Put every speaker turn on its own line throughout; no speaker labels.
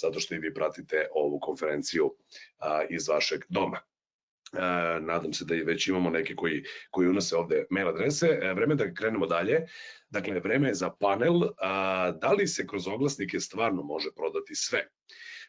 zato što i vi pratite ovu konferenciju iz vašeg doma. Nadam se da i već imamo neke koji unose ovde mail adrese. Vreme da krenemo dalje. Dakle, vreme je za panel. Da li se kroz oglasnike stvarno može prodati sve?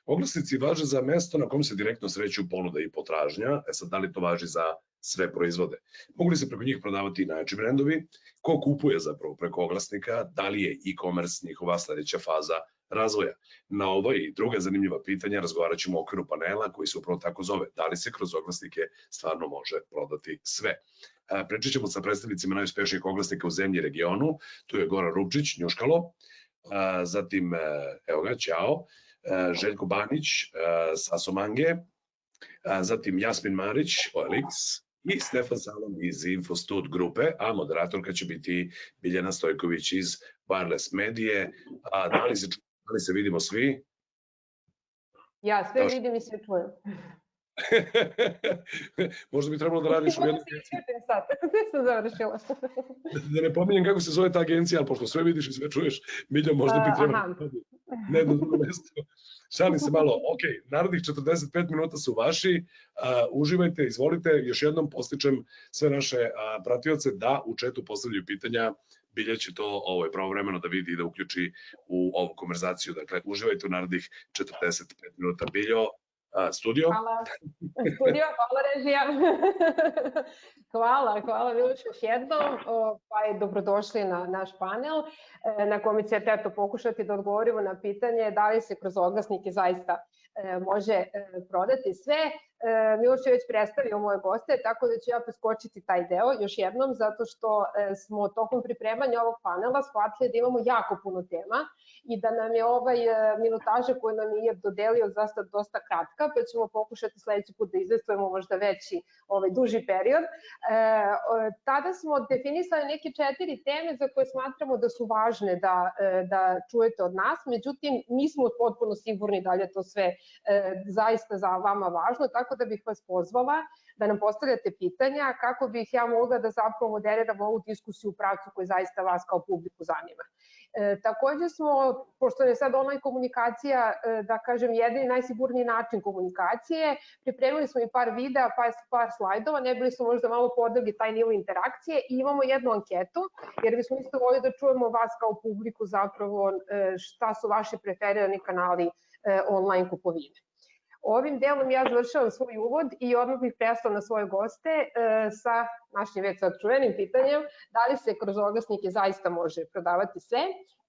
Oglasnici važe za mesto na kom se direktno sreću ponuda i potražnja. Sad, da li to važi za sve proizvode? Mogu li se preko njih prodavati i najjači brendovi? Ko kupuje zapravo preko oglasnika? Da li je e-commerce njihova sledeća faza razvoja? Na ovo i druga zanimljiva pitanja razgovarat ćemo u okviru panela koji se upravo tako zove. Da li se kroz oglasnike stvarno može prodati sve? Pričat ćemo sa predstavnicima najuspešnijih oglasnika u zemlji i regionu. Tu je Goran Rupčić, Njuškalo, zatim, evo ga, ćao, Željko Banić, Sasomange, zatim Jasmin Marić, OLX i Stefan Salom iz Infostud grupe, a moderatorka će biti Biljana Stojković iz Wireless Medije. Da li se vidimo svi?
Ja sve vidim i sve čujem.
Možda bi trebalo da radiš u jednoj agenciji.
Gde sam završila?
Da ne pominjem kako se zove ta agencija, ali pošto sve vidiš i sve čuješ, Milja, možda bi trebalo ne na drugo mesto. Šalim se malo. Ok, narednih 45 minuta su vaši. Uživajte, izvolite. Još jednom postičem sve naše pratioce da u četu postavljaju pitanja. Bilja će to pravovremeno da vidi i da uključi u ovu konverzaciju. Dakle, uživajte u narednih 45 minuta. Biljo, studio.
Hvala. Studio, hvala režija. Hvala Miloš još jednom. Dobrodošli na naš panel na kome će pokušati da odgovorimo na pitanje da li se kroz oglasnike zaista može prodati sve. Miloš je već predstavio moje goste, tako da ću ja preskočiti taj deo još jednom, zato što smo tokom pripremanja ovog panela shvatili da imamo jako puno tema i da nam je minutaža koju nam je dodelio zaista dosta kratka, pa ćemo pokušati sledeći put da izvestujemo možda veći, duži period. Tada smo definisali neke 4 teme za koje smatramo da su važne da čujete od nas, međutim nismo potpuno sigurni da li je to sve zaista za vama važno, tako da bih vas pozvala da nam postavljate pitanja kako bih ja mogla da zapravo moderiram ovu diskusiju u pravcu koji zaista vas kao publiku zanima. Takođe smo, pošto je sad online komunikacija, da kažem, jedini najsigurniji način komunikacije, pripremili smo i par videa, par slajdova, ne bili smo možda malo podali taj nivo interakcije i imamo jednu anketu, jer bismo isto volili da čujemo vas kao publiku zapravo šta su vaši preferirani kanali online kupovine. Ovim delom ja završavam svoj uvod i odmah bih prestala na svoje goste sa našim već sad čuvenim pitanjem da li se kroz oglasnike zaista može prodavati sve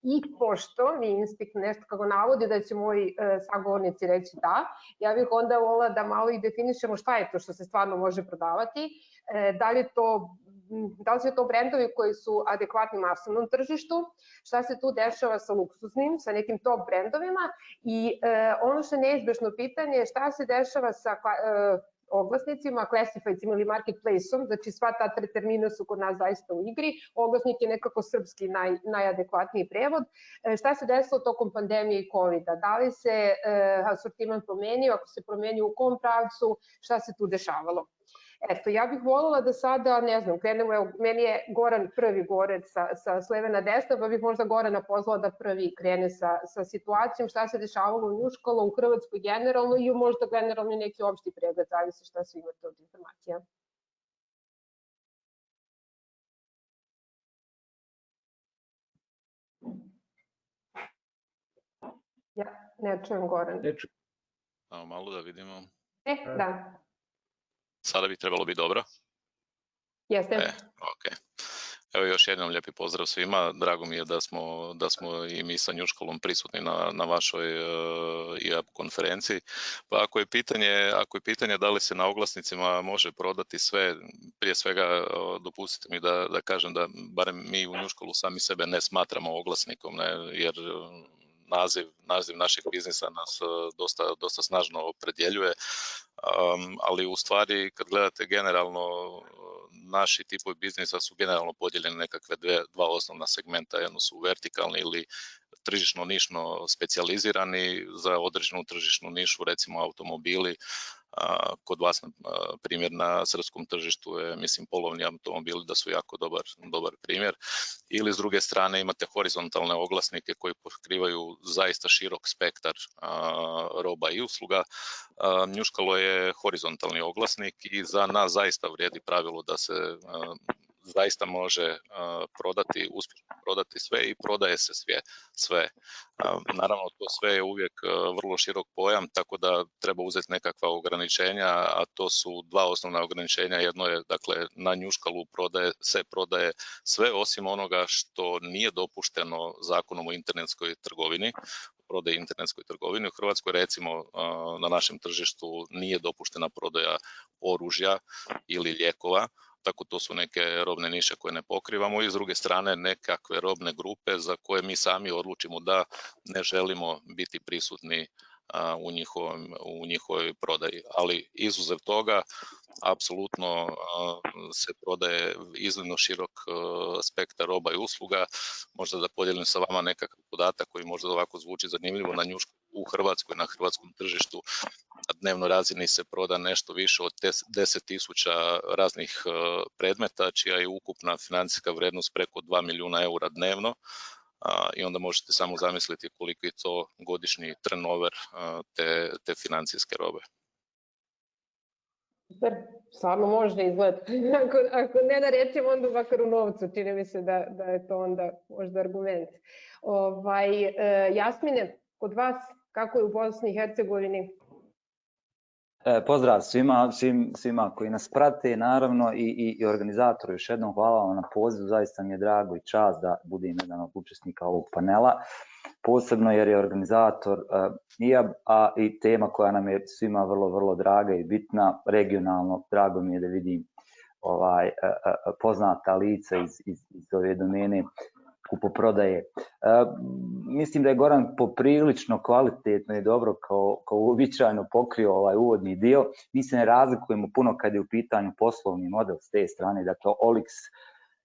i pošto mi instinkt nešto kako navodi da će moji sagovornici reći da, ja bih onda volila da malo i definišemo šta je to što se stvarno može prodavati, da li su to brendovi koji su adekvatni masovnom tržištu, šta se tu dešava sa luksuznim, sa nekim top brendovima i ono što je neizbešno pitanje je šta se dešava sa oglasnicima, classifiedcima ili marketplace-om, znači sva ta 3 termina su kod nas zaista u igri, oglasnik je nekako srpski najadekvatniji prevod. Šta se desilo tokom pandemije i COVID-a? Da li se asortiman promenio, ako se promenio u kom pravcu, šta se tu dešavalo? Eto, ja bih voljela da sada, ne znam, krenemo, evo, meni je Goran prvi gorec s leve na desno, pa bih možda Gorana pozvala da prvi krene sa situacijom, šta se dešavalo u Njuškalo, u Hrvatskoj generalno i možda generalno neki opšti pregled, zavisi šta svi imate od informacija. Ja, ne čujem Goran.
Malo da vidimo.
Da.
Sada bi trebalo biti dobro.
Jeste.
Ok. Evo još jednom lijepi pozdrav svima. Drago mi je da smo i mi sa Njuškolom prisutni na vašoj IAP konferenciji. Pa ako je pitanje da li se na oglasnicima može prodati sve, prije svega dopustite mi da kažem da barem mi u Njuškolu sami sebe ne smatramo oglasnikom, jer naziv našeg biznisa nas dosta snažno opredjeljuje, ali u stvari kad gledate generalno naši tipovi biznisa su generalno podijeljeni nekakve dva osnovna segmenta, jedno su vertikalni ili tržišno nišno specijalizirani za određenu tržišnu nišu, recimo automobili, kod vas, primjer na srpskom tržištu je, mislim, polovni automobili da su jako dobar primjer. Ili s druge strane imate horizontalne oglasnike koji pokrivaju zaista širok spektar roba i usluga. Njuškalo je horizontalni oglasnik i za nas zaista vrijedi pravilo da se zaista može uspješno prodati sve i prodaje se sve. Naravno, to sve je uvijek vrlo širok pojam, tako da treba uzeti nekakva ograničenja, a to su dva osnovna ograničenja. Jedno je, dakle, na Njuškalu se prodaje sve osim onoga što nije dopušteno Zakonom o internetskoj trgovini, prodaji internetskoj trgovini. U Hrvatskoj, recimo, na našem tržištu nije dopuštena prodaja oružja ili lijekova, tako to su neke robne niše koje ne pokrivamo i s druge strane nekakve robne grupe za koje mi sami odlučimo da ne želimo biti prisutni u njihovoj prodaji. Ali izuzev toga, apsolutno se prodaje iznimno širok spektar roba i usluga. Možda da podijelim sa vama nekakav podatak koji možda ovako zvuči zanimljivo. U Hrvatskoj, na hrvatskom tržištu na dnevnoj razini se proda nešto više od 10.000 raznih predmeta, čija je ukupna financijska vrijednost preko 2 milijuna eura dnevno. I onda možete samo zamisliti koliki je to godišnji turnover te financijske robe.
Super, stvarno može izgledati. Ako ne na rečima, onda makar u novcu. Čini mi se da je to onda možda argument. Jasmine, kod vas, kako je u Bosni i Hercegovini?
Pozdrav svima koji nas prate, naravno i organizatoru. Još jednom hvala vam na pozivu, zaista mi je drago i čast da budem jedan od učesnika ovog panela. Posebno jer je organizator a i tema koja nam je svima vrlo, vrlo draga i bitna, regionalno. Drago mi je da vidim poznata lica iz ove domene kupoprodaje. Mislim da je Goran poprilično kvalitetno i dobro kao uobičajeno pokrio ovaj uvodni dio. Mi se ne razlikujemo puno kad je u pitanju poslovni model s te strane. Dakle, Olix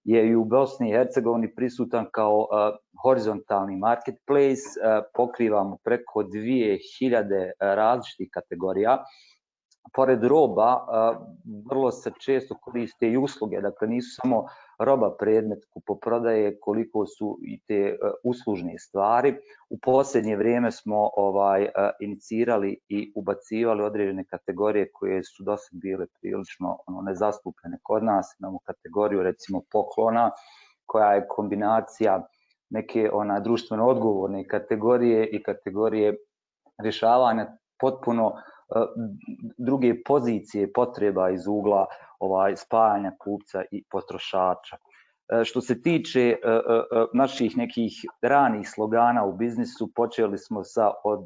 je i u Bosni i Hercegovini prisutan kao horizontalni marketplace. Pokrivamo preko 2000 različitih kategorija. Pored roba, vrlo se često koriste i usluge, dakle nisu samo roba predmet kupoprodaje, koliko su i te uslužne stvari. U posljednje vrijeme smo inicirali i ubacivali određene kategorije koje su dosad bile prilično nezastupljene kod nas. Imamo kategoriju recimo poklona, koja je kombinacija neke društveno odgovorne kategorije i kategorije rješavanja potpuno druge pozicije potreba iz ugla spajanja kupca i potrošača. Što se tiče naših nekih ranih slogana u biznisu, počeli smo od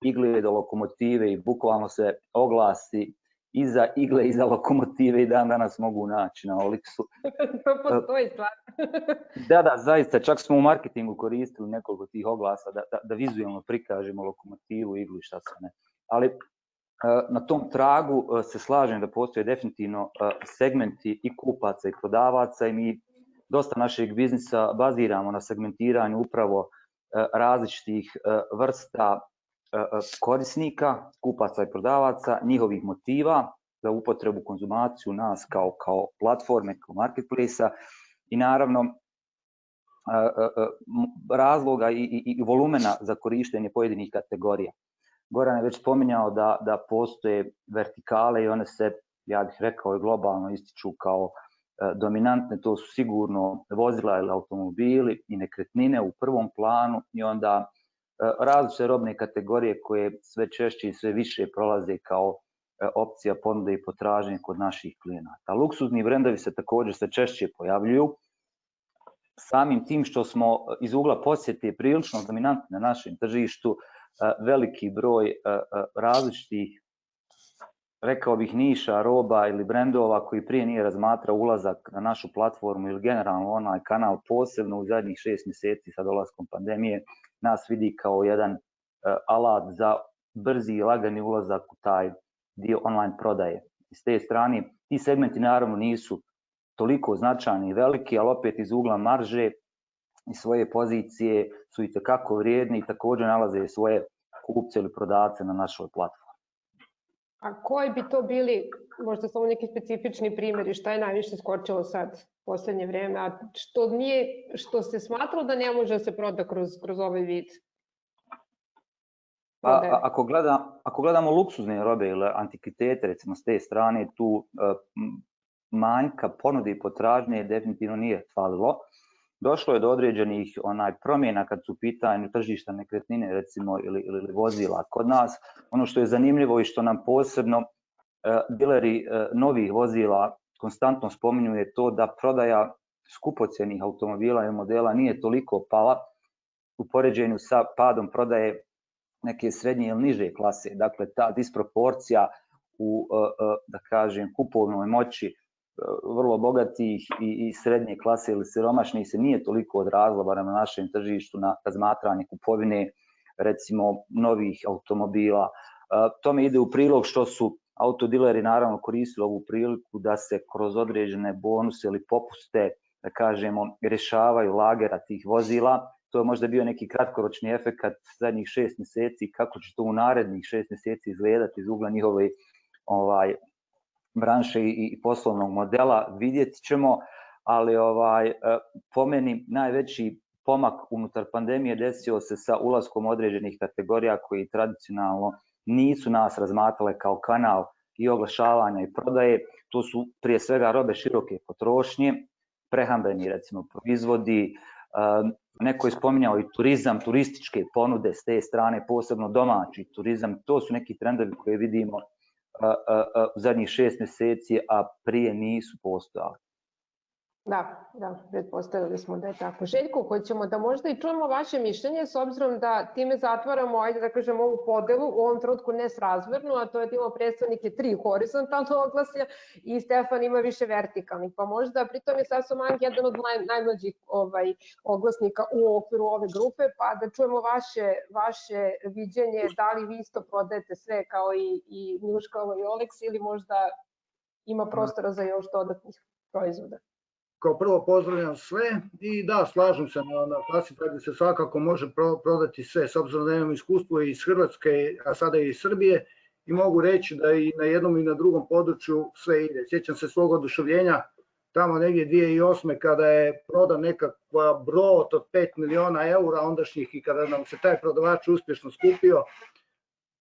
igle do lokomotive i bukvalno se oglasi iza igle, iza lokomotive i danas mogu naći na Olixu.
To postoji stvarno.
Da, zaista, čak smo u marketingu koristili nekoliko tih oglasa da vizualno prikažemo lokomotivu, iglu i šta se ne. Ali na tom tragu se slažem da postoje definitivno segmenti i kupaca i prodavaca i mi dosta našeg biznisa baziramo na segmentiranju upravo različitih vrsta korisnika, kupaca i prodavaca, njihovih motiva za upotrebu, konzumaciju nas kao platforme, kao marketplace-a i naravno razloga i volumena za korištenje pojedinih kategorija. Goran je već spominjao da postoje vertikale i one se, ja bih rekao, i globalno ističu kao dominantne. To su sigurno vozila ili automobili i nekretnine u prvom planu i onda različite robne kategorije koje sve češće i sve više prolaze kao opcija ponude i potražnje kod naših klijenata. Luksuzni brendovi se također sve češće pojavljuju. Samim tim što smo iz ugla posjete prilično dominantni na našem tržištu, veliki broj različitih, rekao bih, niša, roba ili brendova koji prije nije razmatrao ulazak na našu platformu ili generalno onaj kanal, posebno u zadnjih 6 mjeseci sa dolaskom pandemije, nas vidi kao jedan alat za brzi i lagani ulazak u taj dio online prodaje. S te strane, ti segmenti naravno nisu toliko značajni i veliki, ali opet iz ugla marže i svoje pozicije su itekako vrijedni i također nalaze svoje kupce ili prodavce na našoj platformi.
A koji bi to bili, možda samo neki specifični primjeri, šta je najviše skočilo sad u poslednje vreme, a što se smatralo da ne može da se proda kroz ovaj vid?
Ako gledamo luksuzne robe ili antikvitete, recimo s te strane, tu manjka ponude i potražnje definitivno nije falilo. Došlo je do određenih promjena kad su u pitanju tržišta nekretnine, recimo, ili vozila kod nas. Ono što je zanimljivo i što nam posebno dileri novih vozila konstantno spominju je to da prodaja skupocjenih automobila i modela nije toliko pala u poređenju sa padom prodaje neke srednje ili niže klase. Dakle, ta disproporcija u, da kažem, kupovnoj moći vrlo bogatih i srednje klase ili siromašnih se nije toliko odrazila, barem na našem tržištu, na razmatranje kupovine, recimo, novih automobila. Tome ide u prilog što su autodileri naravno koristili ovu priliku da se kroz određene bonuse ili popuste, da kažemo, rješavaju lagera tih vozila. To je možda bio neki kratkoročni efekat zadnjih 6 mjeseci, kako će to u narednih 6 mjeseci izgledati iz ugla njihove branše i poslovnog modela, vidjet ćemo, ali po meni najveći pomak unutar pandemije desio se sa ulaskom određenih kategorija koji tradicionalno nisu nas razmatrale kao kanal i oglašavanja i prodaje. To su prije svega robe široke potrošnje, prehrambeni, recimo, proizvodi, neko je spominjao i turizam, turističke ponude s te strane, posebno domaći turizam. To su neki trendovi koje vidimo u zadnjih 6 mjeseci, a prije nisu postojali.
Da, pretpostavili smo da je tako. Željko, hoćemo da možda i čujemo vaše mišljenje, s obzirom da time zatvaramo, ajde da kažem, ovu podelu, u ovom trenutku nesrazmernu, a to je da imamo predstavnike 3 horizontalno oglasja i Stefan ima više vertikalnih, pa možda, pritom je Sasomank jedan od najmlađih oglasnika u okviru ove grupe, pa da čujemo vaše viđenje, da li vi isto prodajete sve kao i Njuškalo i Oleks, ili možda ima prostora za još dodatnih proizvoda?
Kao prvo pozdravljam sve i da, slažem se, na Classified se svakako može prodati sve, s obzirom da imam iskustvo iz Hrvatske, a sada i iz Srbije, i mogu reći da i na jednom i na drugom području sve ide. Sjećam se svog oduševljenja tamo negdje 2008. kada je prodan nekakva brod od 5 miliona eura ondašnjih i kada nam se taj prodavač uspješno skupio.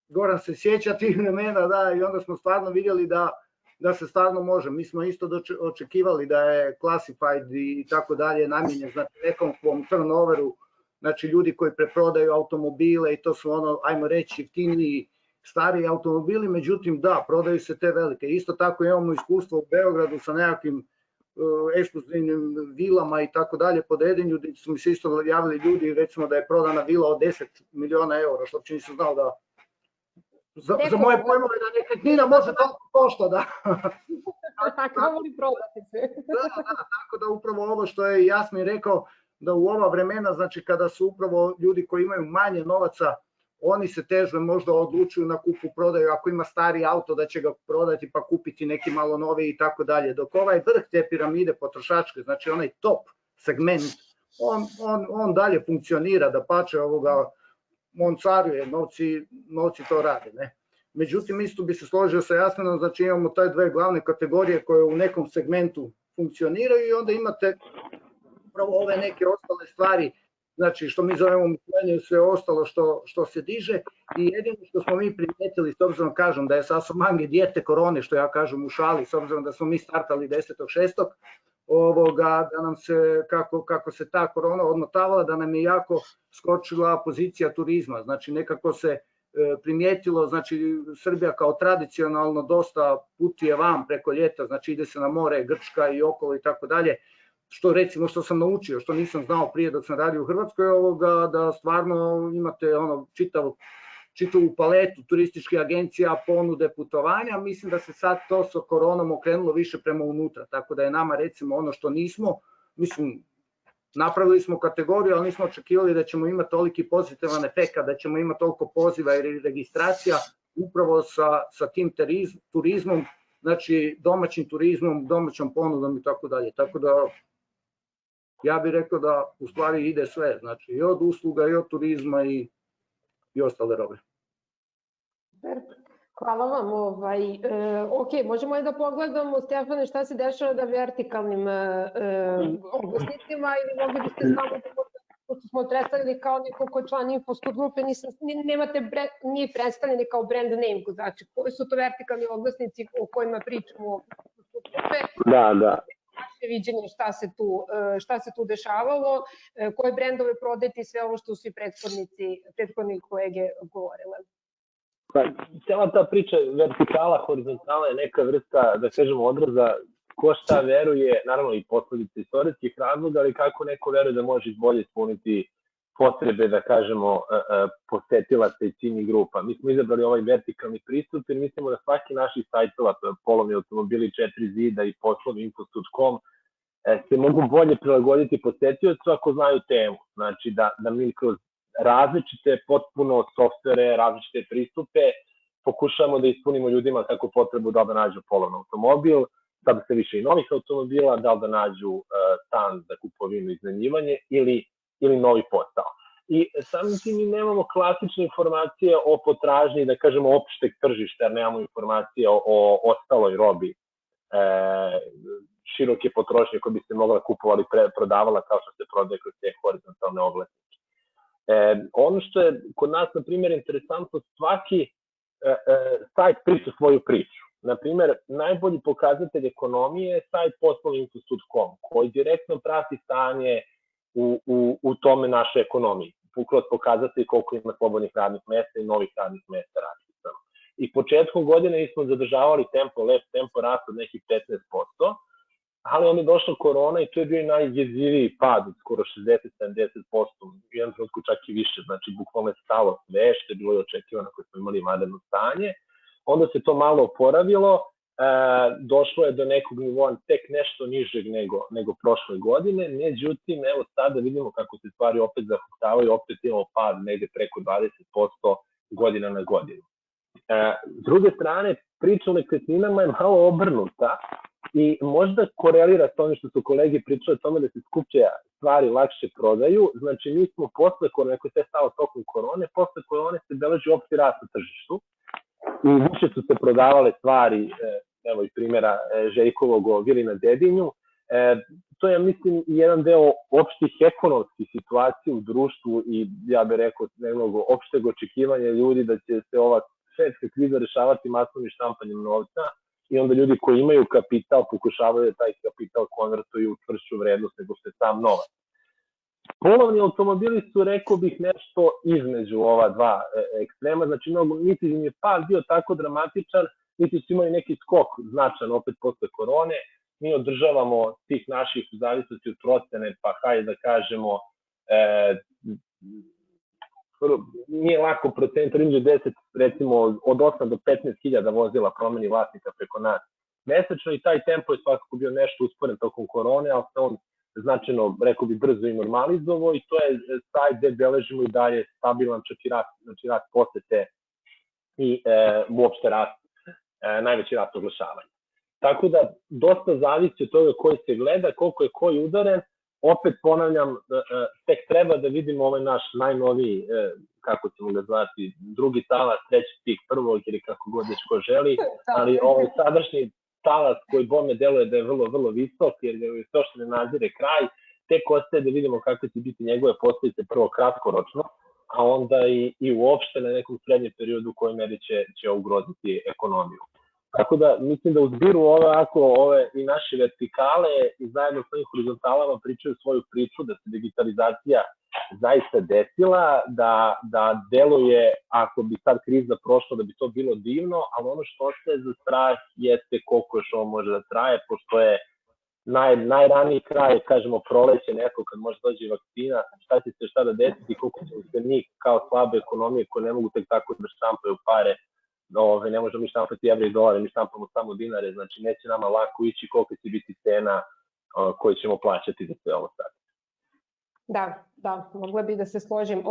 Goran se sjeća tih vremena, da, i onda smo stvarno vidjeli da se stvarno može. Mi smo isto očekivali da je Classified i tako dalje namijenjen, znači, nekom turnoveru, znači ljudi koji preprodaju automobile i to su ajmo reći, jeftiniji, stariji automobili, međutim da, prodaju se te velike. Isto tako imamo iskustvo u Beogradu sa nekakvim ekskluzivnim vilama i tako dalje po Dedinju, gdje su mi se isto javili ljudi, recimo da je prodana vila od 10 miliona eura, što uopće nisam znao da za moje pojmove da nekretnina može toliko košta, da.
Tako voli prodati se.
Da, tako da upravo ovo što je Jasmin rekao, da u ova vremena, znači kada su upravo ljudi koji imaju manje novaca, oni se teže možda odlučuju na kupu prodaju, ako ima stari auto da će ga prodati pa kupiti neki malo novi i tako dalje. Dok ovaj vrh te piramide potrošačke, znači onaj top segment, on dalje funkcionira, da pače on caruje, novci to rade, ne. Međutim, isto bi se složio sa Jasminom, znači imamo taj dve glavne kategorije koje u nekom segmentu funkcioniraju i onda imate upravo ove neke ostale stvari, znači što mi zovemo mišljenje i sve ostalo što se diže, i jedino što smo mi primijetili, s obzirom kažem da je Sasomank dijete korone, što ja kažem u šali, s obzirom da smo mi startali 10.6. da nam se, kako se ta korona odmotavala, da nam je jako skočila pozicija turizma, znači nekako se primijetilo, znači Srbija kao tradicionalno dosta putuje van preko ljeta, znači ide se na more, Grčka i okolo i tako dalje, što recimo što sam naučio, što nisam znao prije dok sam radio u Hrvatskoj, da stvarno imate čitavu paletu turističkih agencija, ponude putovanja. Mislim da se sad to sa koronom okrenulo više prema unutra, tako da je nama recimo ono što nismo, mislim, napravili smo kategoriju, ali nismo očekivali da ćemo imati toliki pozitivan efekt, da ćemo imati toliko poziva i registracija upravo sa tim turizmom, znači domaćim turizmom, domaćom ponudom i tako dalje. Tako da ja bih rekao da u stvari ide sve, znači i od usluga i od turizma i ostale robe.
Hvala vam. Ok, možemo da pogledamo, Stefane, šta se dešava na vertikalnim oglasnicima ili mogli biste samo da pošto smo predstavili kao neko ko član Infostud grupe, nije predstavljeni kao brand name, znači koji su to vertikalni oglasnici o kojima pričamo u Infostud grupe?
Da.
Vaše viđenje šta se tu dešavalo, koje brendove prodajete i sve ovo što su i prethodni kolege govorile.
Pa, cijela ta priča vertikala, horizontala je neka vrsta, da kažemo, odraza ko šta veruje, naravno i posledice istorijskih razloga, ali kako neko veruje da može bolje ispuniti potrebe, da kažemo, posetilaca i ciljnih grupa. Mi smo izabrali ovaj vertikalni pristup jer mislimo da svaki naših sajtova, Polovni automobili, 4 zida i poslovi Infostud.com, se mogu bolje prilagoditi posetiocu ako znaju temu. Znači da mi kroz različite potpuno softvere, različite pristupe pokušamo da ispunimo ljudima kako potrebu da nađu polovni automobil, sada se više i novih automobila, da li da nađu stan za kupovinu i iznajmljivanje ili novi posao. I samim tim mi nemamo klasične informacije o potražnji, da kažemo, opšteg tržišta, jer nemamo informacije o ostaloj robi široke potrošnje koje bi se mogla kupovali i prodavala kao što se prodaje kroz te horizontalne oglasnike. Ono što je kod nas, na primjer, interesantno, svaki sajt priča svoju priču. Na primjer, najbolji pokazatelj ekonomije je sajt poslovni Infostud.com, koji direktno prati stanje u tome naše ekonomije. Kroz pokazatelj koliko ima slobodnih radnih mesta i novih radnih mesta raspisano. I početkom godine smo zadržavali tempo rasta od nekih 15%, ali onda je došla korona i to je bio najjeziviji pad, skoro 60-70%, u jednom trenutku čak i više, znači bukvalno je stalo sve što je bilo i očekivano koje smo imali vanredno stanje. Onda se to malo oporavilo, došlo je do nekog nivoa tek nešto nižeg nego prošle godine, međutim, evo sada vidimo kako se stvari opet zahuktavaju, opet imamo pad negde preko 20% godina na godinu. S druge strane, priča o nekretninama je malo obrnuta i možda korelira s onim što su kolegi pričali o tome da se skuplje stvari lakše prodaju. Znači, mi smo posle korone, ako je sve stalo tokom korone, posle korone se beleži opšti rast na tržištu i više su se prodavale stvari, evo i primjera Željkovog o vili na Dedinju. To je, mislim, jedan deo opštih ekonomskih situacija u društvu i, ja bih rekao, nekog opšteg očekivanja ljudi da će se ova svetska kriza rešavati masovnim štampanjem novca i onda ljudi koji imaju kapital pokušavaju da taj kapital konvertuju u čvršću vrednost nego što je sam novac. Polovni automobili su, rekao bih, nešto između ova dva ekstrema, znači niti im je pad bio tako dramatičan, niti su imali neki skok značajan opet posle korone. Mi održavamo tih naših zavisnosti od procene, pa hajde da kažemo, nije lako proceniti, između 10, recimo od 8 do 15.000 vozila promeni vlasnika preko nas mesečno i taj tempo je svakako bio nešto usporen tokom korone, ali se on značajno, rekao bi, brzo i normalizovao i to je sajt gde beležimo i dalje stabilan čak i rast, znači rast posete i uopšte rast, najveći rast oglašavanja. Tako da dosta zavisi od toga koji se gleda, koliko je koji udaren. Opet ponavljam, tek treba da vidimo ovaj naš najnoviji, kako ćemo ga zvati, drugi talas, treći pik prvog ili kako god već ko želi, ali ovaj sadašnji talas koji bome deluje da je vrlo, vrlo visok, jer je to što ne nadzire kraj, tek ostaje da vidimo kakve će biti njegove posledice prvo kratkoročno, a onda i uopšte na nekom srednjem periodu koji meri će ugroziti ekonomiju. Tako da mislim da u zbiru ove i naše vertikale i zajedno s ovim horizontalama pričaju svoju priču, da se digitalizacija zaista desila, da deluje, ako bi sad kriza prošla, da bi to bilo divno, ali ono što ostaje za strah jeste koliko još ovo može da traje, pošto je najraniji kraj, kažemo, proleće neko kad može dođe vakcina, šta će se šta da desiti, koliko će se njih kao slabe ekonomije koje ne mogu tek tako da štampaju pare, ne možemo mi štampati evre i dolare, mi štampamo samo dinare, znači neće nama lako ići koliko će biti cena koju ćemo plaćati za sve ovo sad.
Da, mogla bih da se složim.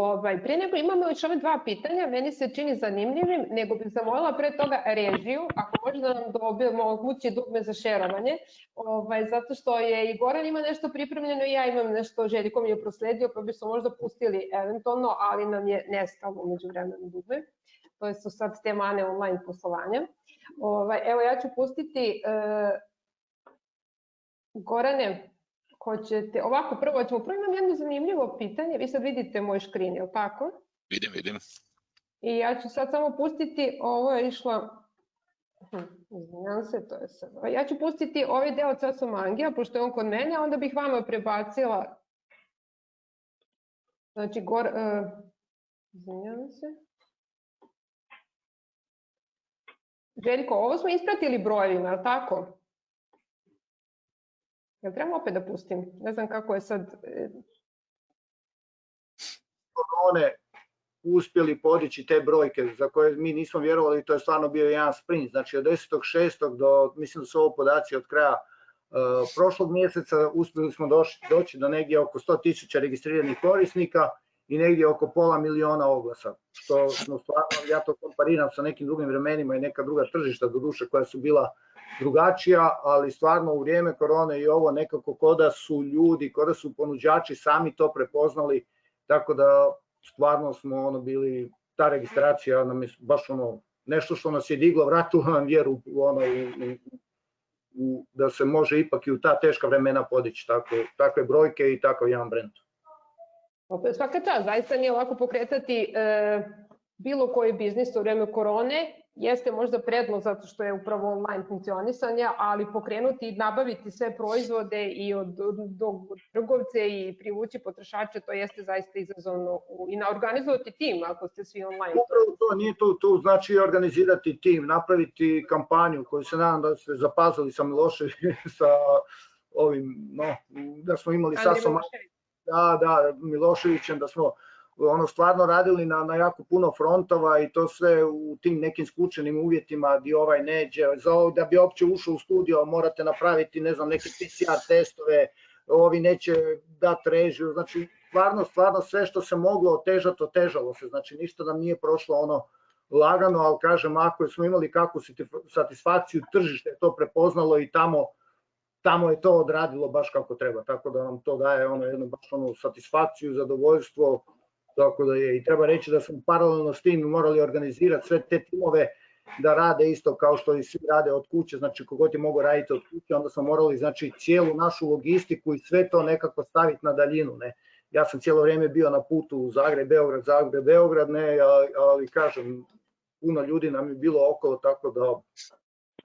Prije nego imamo još ove dva pitanja, meni se čini zanimljivim, nego bih zamolila pre toga režiju, ako može da nam omogući dugme za šerovanje, zato što je i Goran ima nešto pripremljeno i ja imam nešto, Željko mi je prosledio, pa bi se možda pustili eventualno, ali nam je nestalo umeđu vremenu dugme. to su sad te mane online poslovanja. Evo, ja ću pustiti Gorane, hoćete, ovako prvo imam jedno zanimljivo pitanje, vi sad vidite moj škrin, je li tako?
Vidim.
I ja ću sad samo pustiti, ovo je išlo, izvinjam se, to je sad, ja ću pustiti ovaj deo od Sasomangija, pošto je on kod mene, a onda bih vama prebacila, znači, izvinjam se. Željko, ovo smo ispratili brojevima, je li tako? Jel trebam opet da pustim? Ne znam kako je sad...
One uspjeli podići te brojke za koje mi nismo vjerovali, to je stvarno bio jedan sprint. Znači od 10.6. do, mislim da su ovo podaci od kraja prošlog mjeseca, uspjeli smo doći do negdje oko 100.000 registriranih korisnika i negdje oko 500.000 oglasa, što smo stvarno, ja to kompariram sa nekim drugim vremenima i neka druga tržišta doduše koja su bila drugačija, ali stvarno u vrijeme korone i ovo nekako koda su ljudi, koda su ponuđači sami to prepoznali, tako da stvarno smo bili, ta registracija nam je baš nešto što nas je diglo, vratilo nam vjeru da se može ipak i u ta teška vremena podići takve brojke i takav jedan brend.
Svaka čast, zaista nije lako pokretati bilo koji biznis u vreme korone, jeste možda prednost zato što je upravo online funkcionisanje, ali pokrenuti i nabaviti sve proizvode i od trgovce i privući potrošače, to jeste zaista izazovno i organizovati tim ako ste svi online.
Upravo to, nije tu znači organizirati tim, napraviti kampanju koju se nadam da ste zapazili sa Miloševićem, sa ovim, da smo imali sasvim... Da, Miloševićem, da smo stvarno radili na jako puno frontova i to sve u tim nekim skučenim uvjetima gdje ovaj neđe, da bi uopće ušao u studio morate napraviti, ne znam, neke PCR testove, ovi neće dati režiju, znači stvarno sve što se moglo otežati, otežalo se, znači ništa nam nije prošlo lagano, ali kažem, ako smo imali kakvu satisfakciju, tržište je to prepoznalo i tamo je to odradilo baš kako treba, tako da nam to daje jednu baš satisfakciju, zadovoljstvo, tako da je. I treba reći da smo paralelno s tim morali organizirati sve te timove da rade isto kao što i svi rade od kuće, znači kogod je mogao raditi od kuće, onda smo morali znači cijelu našu logistiku i sve to nekako staviti na daljinu, ne. Ja sam cijelo vrijeme bio na putu u Zagreb-Beograd, ne, ali kažem, puno ljudi nam je bilo okolo, tako da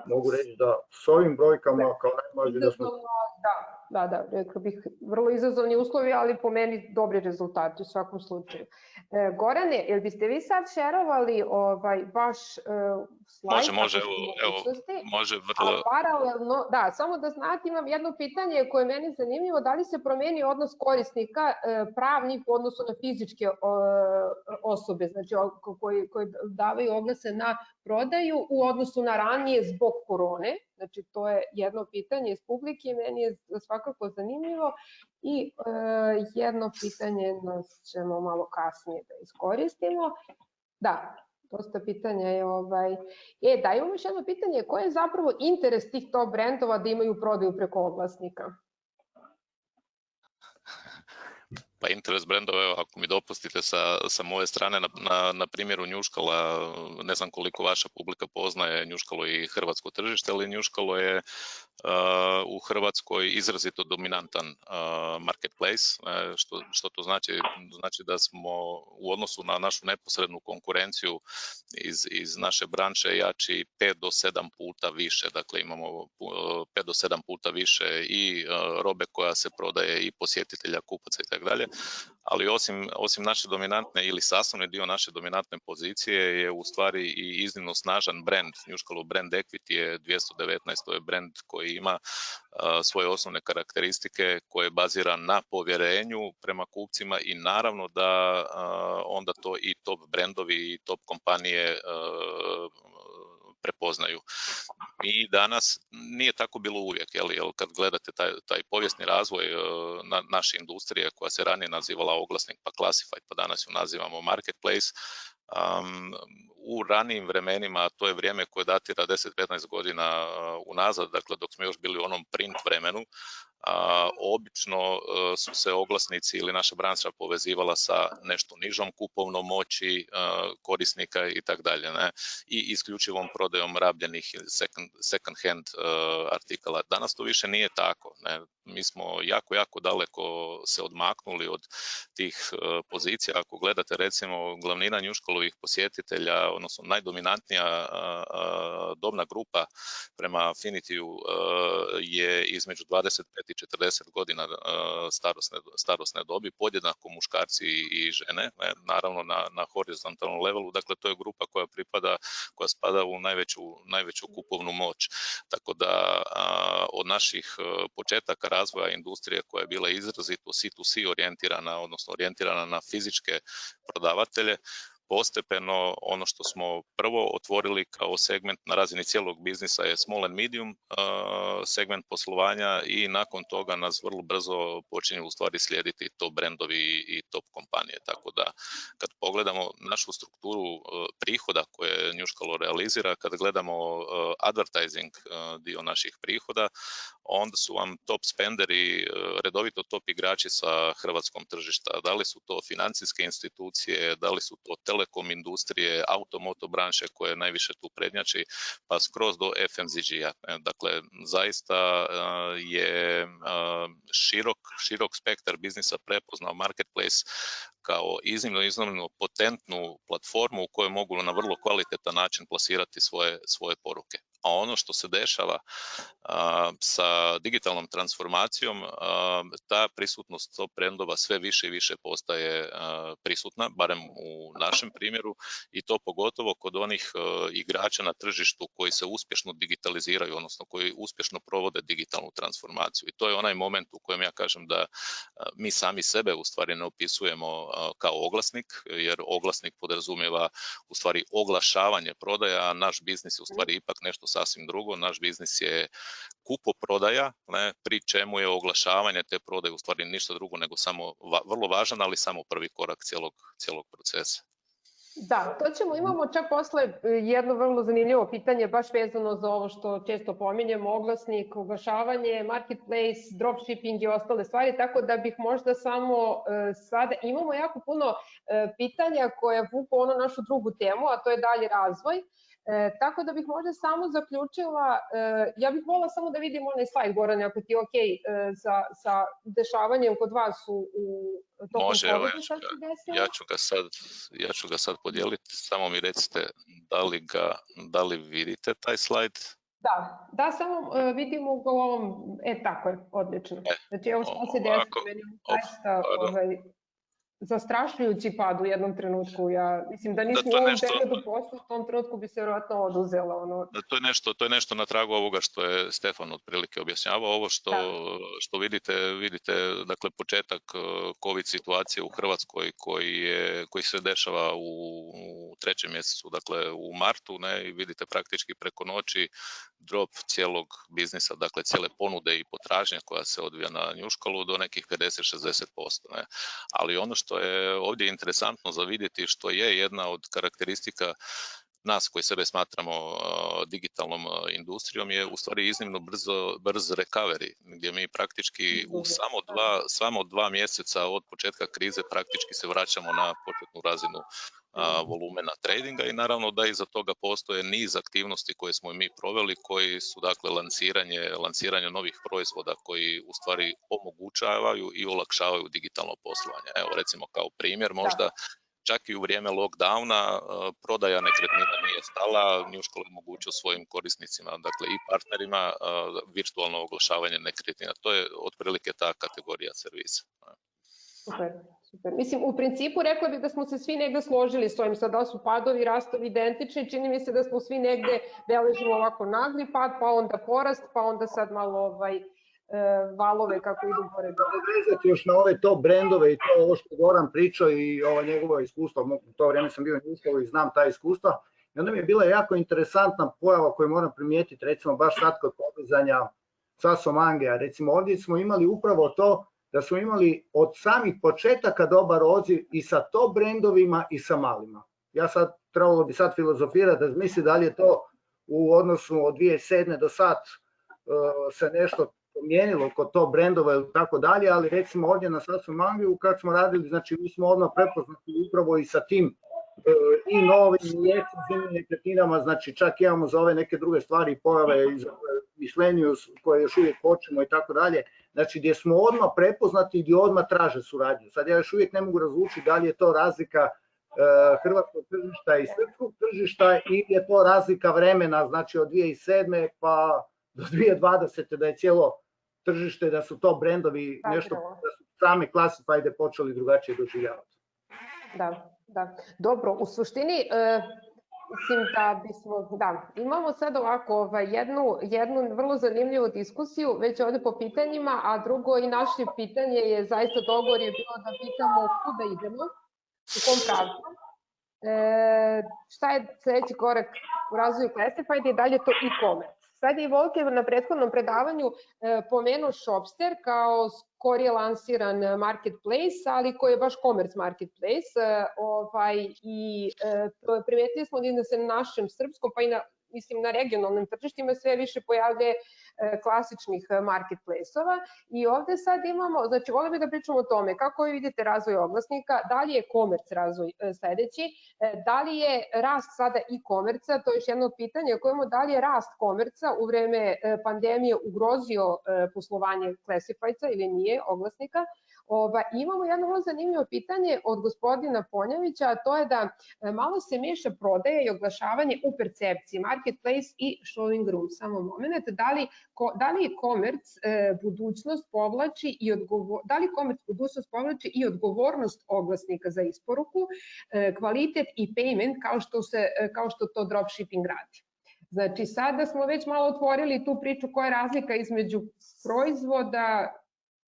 mogu reći da s ovim brojkama kao najmlađi da smo...
Da, rekao bih, vrlo izazovni uslovi, ali po meni dobri rezultati u svakom slučaju. Gorane, jel biste vi sad šerovali vaš slajd?
Može, vrlo...
A paralelno, da, samo da znate, imam jedno pitanje koje je meni zanimljivo, da li se promeni odnos korisnika pravnih u odnosu na fizičke osobe, znači koji davaju oglase na prodaju u odnosu na ranije zbog korone? Znači, to je jedno pitanje iz publike i meni je svakako zanimljivo i jedno pitanje nas ćemo malo kasnije da iskoristimo. Da, dosta pitanja je da, imamo još jedno pitanje, koji je zapravo interes tih top brendova da imaju prodaju preko oglasnika?
Pa interes brendova, evo, ako mi dopustite sa moje strane, na primjeru Njuškala, ne znam koliko vaša publika poznaje Njuškalo i hrvatsko tržište, ali Njuškalo je u Hrvatskoj izrazito dominantan marketplace. Što to znači? Znači da smo u odnosu na našu neposrednu konkurenciju iz naše branše jači 5 do 7 puta više. Dakle, imamo 5 do 7 puta više i robe koja se prodaje i posjetitelja, kupaca i tako dalje. Ali osim naše dominantne ili sastavni dio naše dominantne pozicije je u stvari i iznimno snažan brand. Njuškalo brand equity je 219, to je brand koji ima svoje osnovne karakteristike koje je baziran na povjerenju prema kupcima i naravno da onda to i top brandovi i top kompanije prepoznaju. I danas nije tako bilo uvijek, jel kad gledate taj povijesni razvoj naše industrije koja se ranije nazivala oglasnik pa classified, pa danas ju nazivamo marketplace, u ranijim vremenima, to je vrijeme koje datira 10-15 godina unazad, dakle dok smo još bili u onom print vremenu, obično su se oglasnici ili naša branša povezivala sa nešto nižom kupovnom moći korisnika i tak dalje, ne? I isključivom prodajom rabljenih second hand artikala. Danas to više nije tako, ne? Mi smo jako daleko se odmaknuli od tih pozicija. Ako gledate recimo glavnina Njuškalovih posjetitelja, odnosno najdominantnija dobna grupa prema Affinitiju je između 25 i 40 godina starosne dobi, podjednako muškarci i žene, naravno na horizontalnom levelu, dakle to je grupa koja spada u najveću kupovnu moć. Tako da od naših početaka razvoja industrije koja je bila izrazito C2C orijentirana, odnosno orijentirana na fizičke prodavatelje, postepeno ono što smo prvo otvorili kao segment na razini cijelog biznisa je small and medium segment poslovanja i nakon toga nas vrlo brzo počinju u stvari slijediti top brendovi i top kompanije. Tako da kad pogledamo našu strukturu prihoda koje Njuškalo realizira, kad gledamo advertising dio naših prihoda, onda su vam top spenderi redovito top igrači sa hrvatskom tržišta. Da li su to financijske institucije, da li su to telekom industrije, automoto branše koje najviše tu prednjači, pa skroz do FMCG-a. Dakle, zaista je širok spektar biznisa prepoznao Marketplace kao iznimno potentnu platformu u kojoj mogu na vrlo kvalitetan način plasirati svoje poruke. A ono što se dešava sa digitalnom transformacijom, ta prisutnost top brendova sve više i više postaje prisutna, barem u našem primjeru, i to pogotovo kod onih igrača na tržištu koji se uspješno digitaliziraju, odnosno koji uspješno provode digitalnu transformaciju. I to je onaj moment u kojem ja kažem da mi sami sebe u stvari ne opisujemo kao oglasnik, jer oglasnik podrazumijeva u stvari oglašavanje prodaja, a naš biznis je u stvari ipak nešto sasvim drugo. Naš biznis je kupoprodaja, pri čemu je oglašavanje te prodaje u stvari ništa drugo nego samo vrlo važan, ali samo prvi korak cijelog procesa.
Da, imamo čak posle jedno vrlo zanimljivo pitanje, baš vezano za ovo što često pominjemo, oglasnik, oglašavanje, marketplace, dropshipping i ostale stvari, tako da bih možda samo sada, imamo jako puno pitanja koje vuku ono našu drugu temu, a to je dalji razvoj. Tako da bih možda samo zaključila, ja bih volila samo da vidim onaj slajd, Goran, ako ti je okej, sa dešavanjem kod vas u tokom COVID-a, šta se desilo?
Ja ću ga sad podijeliti, samo mi recite da li vidite taj slajd?
Da, samo vidimo ga u ovom, tako je, odlično. Znači evo šta se desilo, meni je zaista zastrašujući pad u jednom trenutku. Ja mislim da nismo u ovom periodu poslu, u tom trenutku bi se vjerojatno oduzela.
To je nešto na tragu ovoga što je Stefan otprilike objašnjavao. Ovo što vidite, dakle, početak COVID situacije u Hrvatskoj koji se dešava u 3. mjesecu, dakle u martu, i vidite praktički preko noći drop cijelog biznisa, dakle cijele ponude i potražnje koja se odvija na Njuškalu do nekih 50-60%. Ali ono što je ovdje interesantno za vidjeti, što je jedna od karakteristika nas koji sebe smatramo digitalnom industrijom, je u stvari iznimno brz recovery, gdje mi praktički u samo 2 mjeseca od početka krize praktički se vraćamo na početnu razinu volumena tradinga, i naravno da iza toga postoje niz aktivnosti koje smo mi proveli, koji su dakle lansiranje novih proizvoda koji u stvari omogućavaju i olakšavaju digitalno poslovanje. Evo recimo kao primjer možda, čak i u vrijeme lockdowna prodaja nekretnina nije stala, Njuškalo je omogućio svojim korisnicima, dakle i partnerima, virtualno oglašavanje nekretnina. To je otprilike ta kategorija servisa.
Super. Mislim, u principu rekla bih da smo se svi negde složili s ovim, sada su padovi, rastovi identični, čini mi se da smo svi negde beležimo ovako nagli pad, pa onda porast, pa onda sad malo valove kako idu gore.
Odrezati još na ove top brendove i to ovo što Goran pričao i ovo njegovo iskustvo, u to vrijeme sam bio u Njuškalu i znam ta iskustva, i onda mi je bila jako interesantna pojava koju moram primijetiti, recimo baš sad kod podizanja sa Somangea, recimo ovdje smo imali upravo to da smo imali od samih početaka dobar odziv i sa top brendovima i sa malima. Ja sad trebalo bi sad filozofirati, razmisliti da li je to u odnosu od 2007. do sad se nešto promijenilo kod to brendova ili tako dalje, ali recimo ovdje na Sasu Mangiju kad smo radili, znači mi smo odmah prepoznati upravo i sa tim i novim i ekskluzivnim nekretninama, znači čak imamo za ove neke druge stvari pojave iz Misleniju koje još uvijek počnemo i tako dalje, znači gdje smo odmah prepoznati i gdje odmah traže suradnju. Sad ja još uvijek ne mogu razlučiti da li je to razlika hrvatskog tržišta i srpskog tržišta ili je to razlika vremena, znači od 2007. pa do 2020. da je cijelo tržište, da su to brendovi nešto, da su same Classifiede počeli drugačije doživljavati.
Da. Dobro, u suštini, mislim da bismo, imamo sad ovako jednu vrlo zanimljivu diskusiju, već ovde po pitanjima, a drugo i naše pitanje je, zaista dogovor je bilo da pitamo kuda idemo, u kom pravcu, šta je sledeći korak u razvoju Classified i dalje to e-commerce. Sad je i Volker na prethodnom predavanju pomenuo Shopster kao skorije lansiran marketplace, ali koji je baš commerce marketplace i primetili smo da se na našem srpskom, pa i na regionalnim tržištima sve više pojavlje klasičnih marketplace-ova i ovde sad imamo, znači volim da pričamo o tome kako vi vidite razvoj oglasnika, da li je commerce razvoj sledeći, da li je rast sada e-commerce-a, to je još jedno pitanje, kojemo da li je rast commerce-a u vreme pandemije ugrozio poslovanje Classified-a ili nije oglasnika. Imamo jedno vrlo zanimljivo pitanje od gospodina Ponjavića, a to je da malo se miješa prodaje i oglašavanje u percepciji, marketplace i showing room. Samo moment, da li e-commerce budućnost povlači i odgovornost oglasnika za isporuku, kvalitet i payment kao što to dropshipping radi. Znači sada smo već malo otvorili tu priču koja je razlika između proizvoda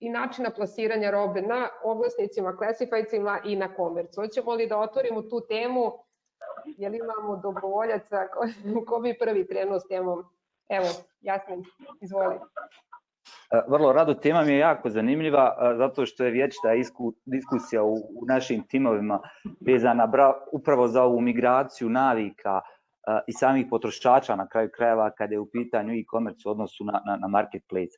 i načina plasiranja robe na oglasnicima, classifiedcima i na komercu. Hoćemo li da otvorimo tu temu? Je li imamo dobrovoljaca? Ko bi prvi krenuo s temom? Evo, Jasmin, izvoli.
Vrlo rado, tema mi je jako zanimljiva zato što je vječita diskusija u našim timovima vezana upravo za ovu migraciju navika i samih potrošača na kraju krajeva kada je u pitanju e-commerce u odnosu na marketplace.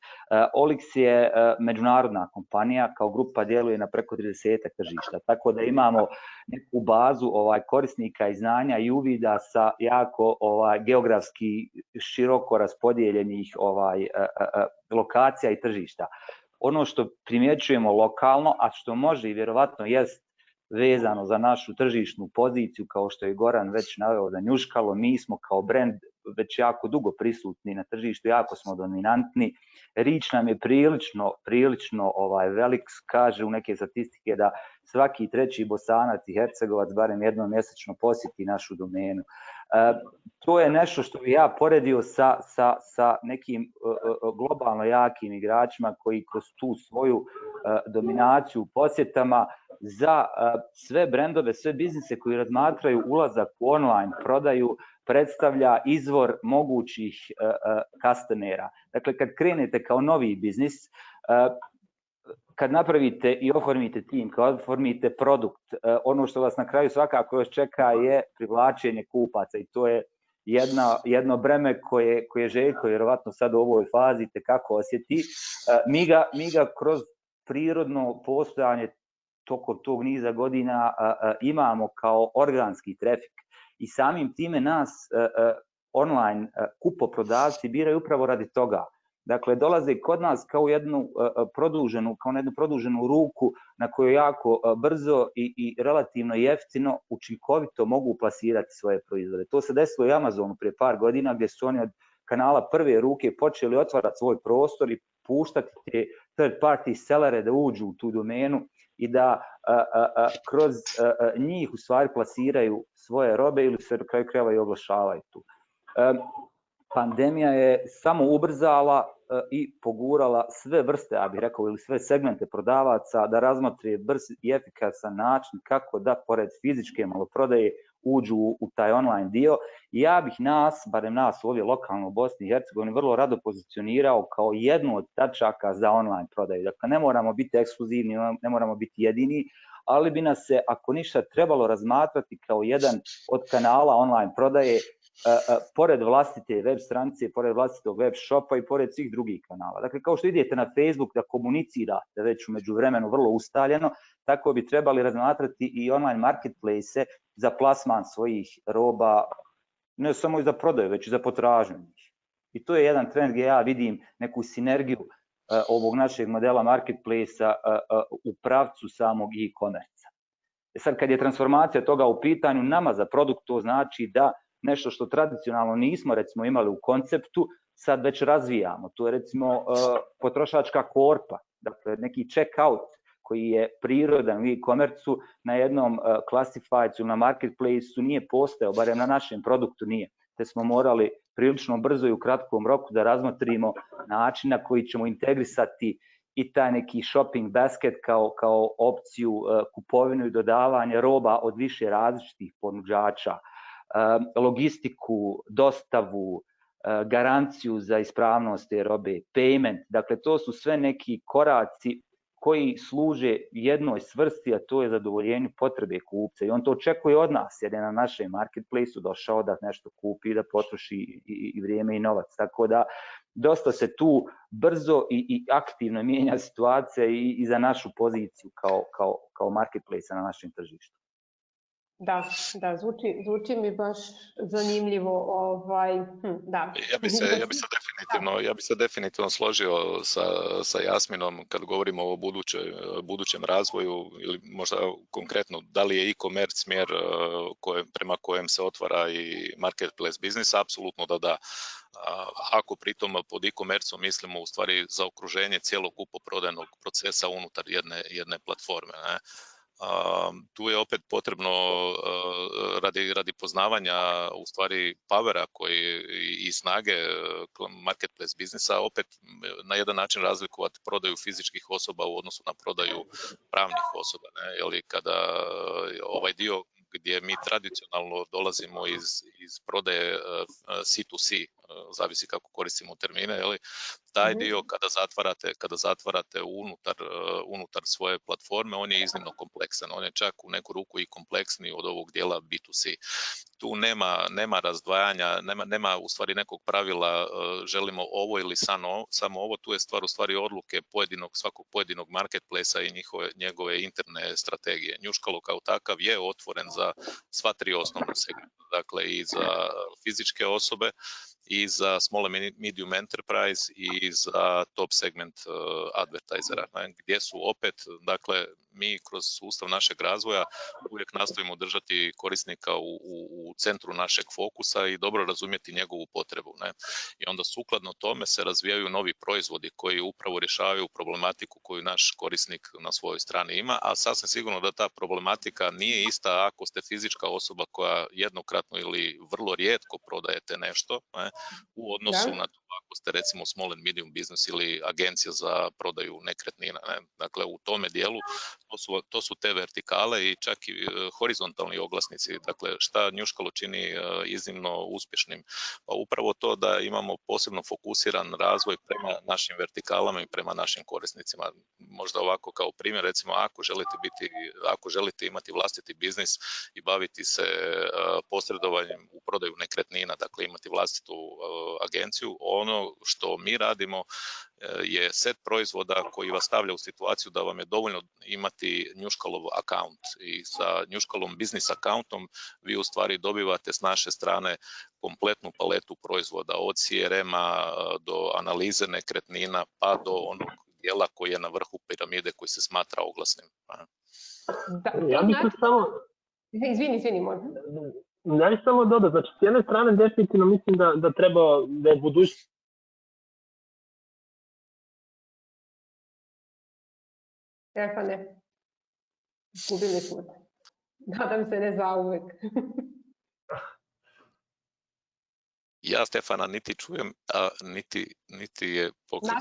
Olix je međunarodna kompanija, kao grupa djeluje na preko 30 tržišta, tako da imamo neku bazu korisnika i znanja i uvida sa jako geografski široko raspodijeljenih lokacija i tržišta. Ono što primjećujemo lokalno, a što može i vjerovatno jest vezano za našu tržišnu poziciju, kao što je Goran već naveo za Njuškalo, mi smo kao brend već jako dugo prisutni na tržištu, jako smo dominantni. Rič nam je prilično velik, kaže u neke statistike da svaki treći Bosanac i Hercegovac barem jednom mjesečno posjeti našu domenu. To je nešto što bi ja poredio sa nekim globalno jakim igračima koji kroz tu svoju dominaciju u posjetama za sve brendove, sve biznise koji razmatraju ulazak u online prodaju predstavlja izvor mogućih customera. Dakle, kad krenete kao novi biznis, kad napravite i oformite tim, kad oformite produkt, ono što vas na kraju svakako još čeka je privlačenje kupaca i to je jedno breme koje Željko vjerovatno sad u ovoj fazi tekako osjeti. Mi ga kroz prirodno postojanje tokom tog niza godina imamo kao organski trafik i samim time nas online kupoprodavci biraju upravo radi toga. Dakle, dolaze kod nas kao jednu produženu ruku na koju jako brzo i relativno jeftino, učinkovito mogu plasirati svoje proizvode. To se desilo i Amazonu prije par godina gdje su oni od kanala prve ruke počeli otvarati svoj prostor i puštati te third party sellere da uđu u tu domenu i da kroz njih u stvari plasiraju svoje robe ili se na kraju krajeva i oglašavaju tu. Pandemija je samo ubrzala i pogurala sve vrste, ja bih rekao, ili sve segmente prodavaca da razmotre brz i efikasan način kako da pored fizičke maloprodaje uđu u taj online dio. I ja bih barem nas ovdje lokalno u Bosni i Hercegovini, vrlo rado pozicionirao kao jednu od tačaka za online prodaju. Dakle, ne moramo biti ekskluzivni, ne moramo biti jedini, ali bi nas se, ako ništa, trebalo razmatrati kao jedan od kanala online prodaje, pored vlastite web stranice, pored vlastitog web shopa i pored svih drugih kanala. Dakle, kao što idete na Facebook da komunicirate već u međuvremenu vrlo ustaljeno, tako bi trebali razmatrati i online marketplace za plasman svojih roba, ne samo i za prodaju, već i za potražnju. I to je jedan trend gdje ja vidim neku sinergiju ovog našeg modela marketplace-a u pravcu samog e-commerce. Sad, kad je transformacija toga u pitanju, nama za produkt to znači da nešto što tradicionalno nismo recimo imali u konceptu, sad već razvijamo. To je recimo potrošačka korpa, dakle neki checkout koji je prirodan u e-commerce-u na jednom classifiedsu, na marketplace-u nije postojao, barem na našem produktu nije. Te smo morali prilično brzo i u kratkom roku da razmotrimo način na koji ćemo integrisati i taj neki shopping basket kao opciju kupovinu i dodavanje roba od više različitih ponuđača, logistiku, dostavu, garanciju za ispravnost te robe, payment. Dakle, to su sve neki koraci koji služe jednoj svrsi, a to je zadovoljenju potrebe kupca. I on to očekuje od nas, jer je na našem marketplaceu došao da nešto kupi, da potroši i vrijeme i novac. Tako da dosta se tu brzo i aktivno mijenja situacija i za našu poziciju kao marketplace na našem tržištu.
Da, zvuči mi baš zanimljivo. Da.
Ja bi se definitivno složio sa Jasminom kad govorimo o budućem razvoju ili možda konkretno da li je e-commerce smjer prema kojem se otvara i marketplace biznis, apsolutno da. Ako pritom pod e-commerceom mislimo u stvari za okruženje cijelog kupoprodajnog procesa unutar jedne platforme, ne? Tu je opet potrebno radi poznavanja u stvari powera i snage marketplace biznisa opet na jedan način razlikovati prodaju fizičkih osoba u odnosu na prodaju pravnih osoba, ne? Jeli kada ovaj dio gdje mi tradicionalno dolazimo iz prodaje C2C, zavisi kako koristimo termine, jeli, taj dio kada zatvarate unutar svoje platforme, on je iznimno kompleksan, on je čak u neku ruku i kompleksniji od ovog dijela B2C. Tu nema razdvajanja, nema u stvari nekog pravila želimo ovo ili samo ovo, tu je stvar u stvari odluke svakog pojedinog marketplacea i njegove interne strategije. Njuškalo kao takav je otvoren za sva tri osnovna segmenta, dakle i za fizičke osobe, i za small and medium enterprise i za top segment advertisera, gdje su opet, dakle, mi kroz sustav našeg razvoja uvijek nastojimo držati korisnika u centru našeg fokusa i dobro razumjeti njegovu potrebu, ne? I onda sukladno tome se razvijaju novi proizvodi koji upravo rješavaju problematiku koju naš korisnik na svojoj strani ima, a sasvim sigurno da ta problematika nije ista ako ste fizička osoba koja jednokratno ili vrlo rijetko prodajete nešto, ne? U odnosu na to ako ste recimo small and medium business ili agencija za prodaju nekretnina, ne? Dakle, u tome dijelu to su te vertikale i čak i horizontalni oglasnici. Dakle, šta Njuškalo čini iznimno uspješnim? Pa upravo to da imamo posebno fokusiran razvoj prema našim vertikalama i prema našim korisnicima. Možda ovako kao primjer, recimo ako želite imati vlastiti biznis i baviti se posredovanjem u prodaju nekretnina, dakle imati vlastitu agenciju, ono što mi radimo je set proizvoda koji vas stavlja u situaciju da vam je dovoljno imati Njuškalov account i sa Njuškalom business accountom vi u stvari dobivate s naše strane kompletnu paletu proizvoda od CRM-a do analize nekretnina pa do onog dijela koji je na vrhu piramide koji se smatra oglasnim.
Ja bih tu samo...
Izvini, moram.
Ja bih samo dodao, znači s jedne strane definitivno mislim da treba, da je budućnost.
Stefane, izgubili smo te. Nadam se ne zauvek.
Ja Stefana niti čujem, a niti je pokret.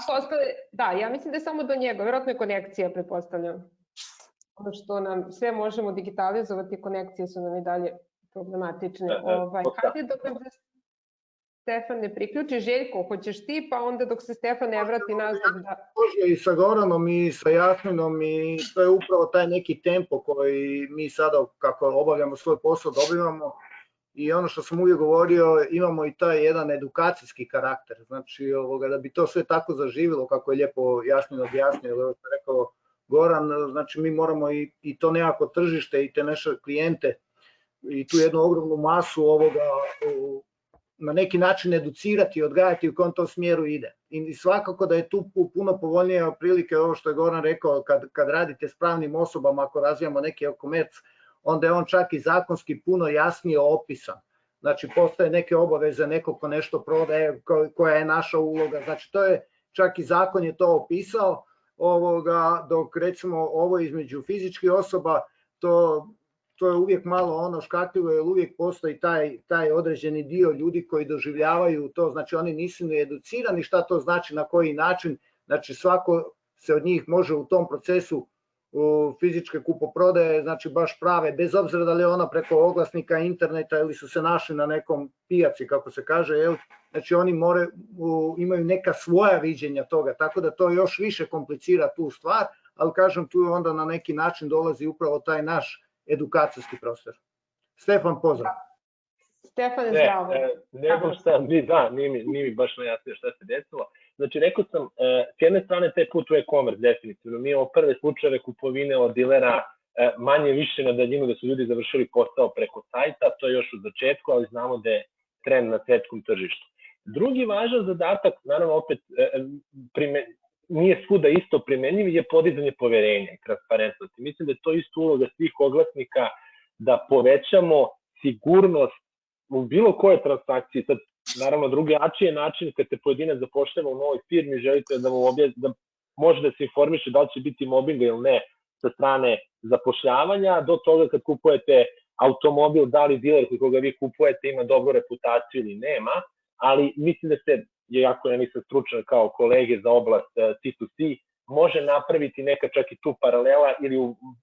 Da, ja mislim da je samo do njega, vjerojatno je konekcija, pretpostavljam. Ono što nam sve možemo digitalizovati, konekcije su nam i dalje problematične. Stefan ne priključi. Željko, hoćeš ti, pa onda dok se Stefan ne vrati nazad da...
Može i sa Goranom i sa Jasminom i to je upravo taj neki tempo koji mi sada kako obavljamo svoj posao dobivamo i ono što sam uvijek govorio, imamo i taj jedan edukacijski karakter, znači da bi to sve tako zaživilo kako je lijepo Jasmin objasnio, evo što je rekao Goran, znači mi moramo i to nekako tržište i te naše klijente i tu jednu ogromnu masu na neki način educirati i odgajati u kom to smjeru ide. I svakako da je tu puno povoljnije prilike ovo što je Goran rekao, kad radite s pravnim osobama, ako razvijamo neki e-komerc, onda je on čak i zakonski puno jasnije opisan. Znači postoje neke obaveze, neko ko nešto prodaje, koja je naša uloga, znači to je, čak i zakon je to opisao, dok recimo ovo između fizičkih osoba, to je uvijek malo ono škakljivo, jer uvijek postoji taj određeni dio ljudi koji doživljavaju to, znači oni nisu ni educirani šta to znači, na koji način, znači svako se od njih može u tom procesu fizičke kupoprodaje, znači baš prave, bez obzira da li je ona preko oglasnika, interneta ili su se našli na nekom pijaci, kako se kaže, znači oni imaju neka svoja viđenja toga, tako da to još više komplicira tu stvar, ali kažem tu onda na neki način dolazi upravo taj naš edukacijski prostor. Stefan, pozdrav.
Stefan, zdravo.
Ne znam šta, nije mi baš najjasnije šta se desilo. Znači, rekao sam, s jedne strane taj put u e-commerce, definitivno. Mi imamo prve slučajeve kupovine od dilera manje više na daljinu, da su ljudi završili posao preko sajta, to je još u začetku, ali znamo da je trend na svetskom tržištu. Drugi važan zadatak, naravno opet nije svuda isto primenjiv, je podizanje poverenja i transparentnosti. Mislim da je to isto uloga svih oglasnika da povećamo sigurnost u bilo koje transakcije. Sad, naravno, drugačiji je način kad te pojedinac zapošljava u novoj firmi, želite da može da se informiše da li će biti mobinga ili ne sa strane zapošljavanja, do toga kad kupujete automobil, da li diler koga vi kupujete ima dobru reputaciju ili nema, ali mislim da se, iako ja nisam stručan kao kolege za oblast C2C, može napraviti neka čak i tu paralela ili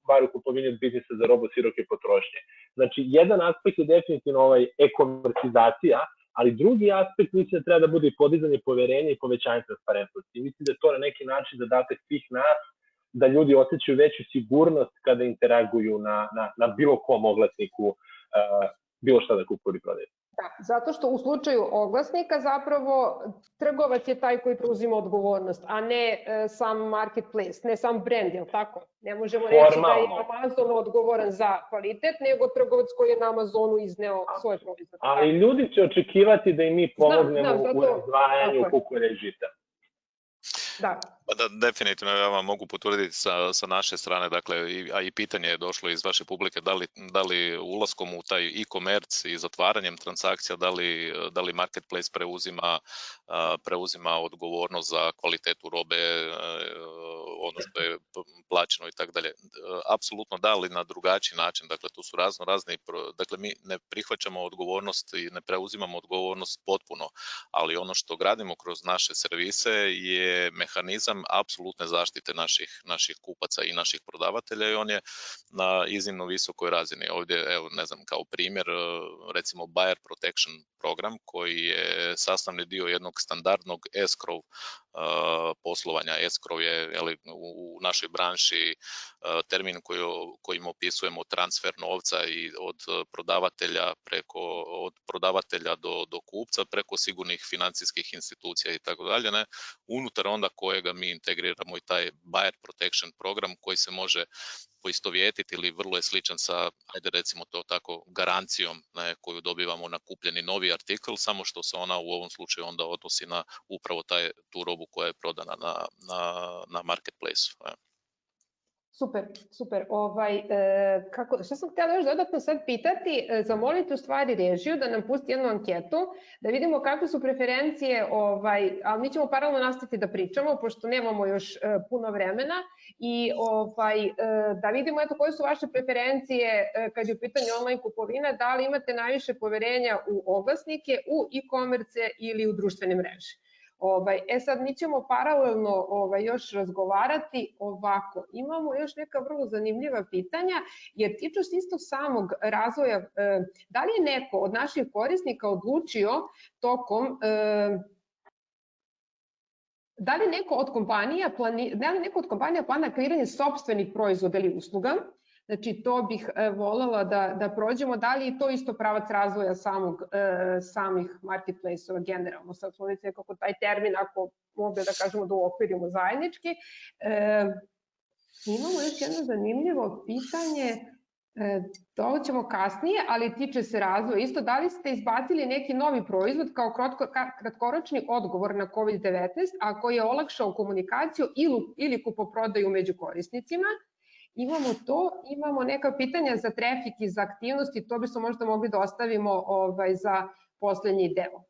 bar u kupovini od biznisa za robu široke potrošnje. Znači, jedan aspekt je definitivno e-komercizacija, ali drugi aspekt mislim da treba da bude i podizanje poverenja i povećanje transparentnosti. Mislim da je to na neki način zadatak svih nas, da ljudi osjećaju veću sigurnost kada interaguju na bilo kom oglasniku, bilo šta da kupuju ili prodaju.
Da, zato što u slučaju oglasnika zapravo trgovac je taj koji preuzima odgovornost, a ne sam marketplace, ne sam brand, je li tako? Ne možemo reći da je Amazon odgovoran za kvalitet, nego trgovac koji je na Amazonu izneo svoje proizvode.
Ali ljudi će očekivati da i mi pomognemo u razdvajanju kukurenja žita.
Da.
Da, definitivno ja vam mogu potvrditi sa naše strane, dakle, a i pitanje je došlo iz vaše publike, da li ulaskom u taj e-commerce i zatvaranjem transakcija, da li marketplace preuzima odgovornost za kvalitetu robe, ono što je plaćeno i tako dalje. Apsolutno da, ali na drugačiji način, dakle, tu su razni, dakle, mi ne prihvaćamo odgovornost i ne preuzimamo odgovornost potpuno, ali ono što gradimo kroz naše servise je mehanizam apsolutne zaštite naših kupaca i naših prodavatelja i on je na iznimno visokoj razini. Ovdje, evo, ne znam, kao primjer, recimo Buyer Protection program koji je sastavni dio jednog standardnog escrow poslovanja. Escrow je u našoj branši termin kojim opisujemo transfer novca i od prodavatelja do kupca preko sigurnih financijskih institucija i tako dalje, ne, unutar onda kojega mi integriramo i taj Buyer Protection program koji se može poistovjetiti ili vrlo je sličan sa, ajde recimo to tako, garancijom koju dobivamo na kupljeni novi artikl, samo što se ona u ovom slučaju onda odnosi na upravo tu robu koja je prodana na marketplace-u.
Super. Što sam htjela još dodatno sad pitati, zamoliti u stvari režiju da nam pusti jednu anketu, da vidimo kakve su preferencije, ali mi ćemo paralelno nastaviti da pričamo, pošto nemamo još puno vremena, i da vidimo koje su vaše preferencije kad je u pitanju online kupovina, da li imate najviše poverenja u oglasnike, u e-commerce ili u društvene mreže. Sad mi ćemo paralelno još razgovarati ovako. Imamo još neka vrlo zanimljiva pitanja, jer tiču se isto samog razvoja. Da li je neko od naših korisnika odlučio tokom... Da li neko od kompanija plana kreiranje sopstvenih proizvoda ili usluga? Znači, to bih voljela da prođemo. Da li je to isto pravac razvoja samih marketplace-ova generalno? Sad smo vidjeti kako taj termin, ako mogu da kažemo da uokvirimo zajednički. Imamo još jedno zanimljivo pitanje, to ćemo kasnije, ali tiče se razvoja. Isto, da li ste izbacili neki novi proizvod kao kratkoročni odgovor na COVID-19, a koji je olakšao komunikaciju ili kupoprodaju među korisnicima? Imamo to, imamo neka pitanja za trafik i za aktivnosti, to bi se možda mogli da ostavimo za poslednji deo.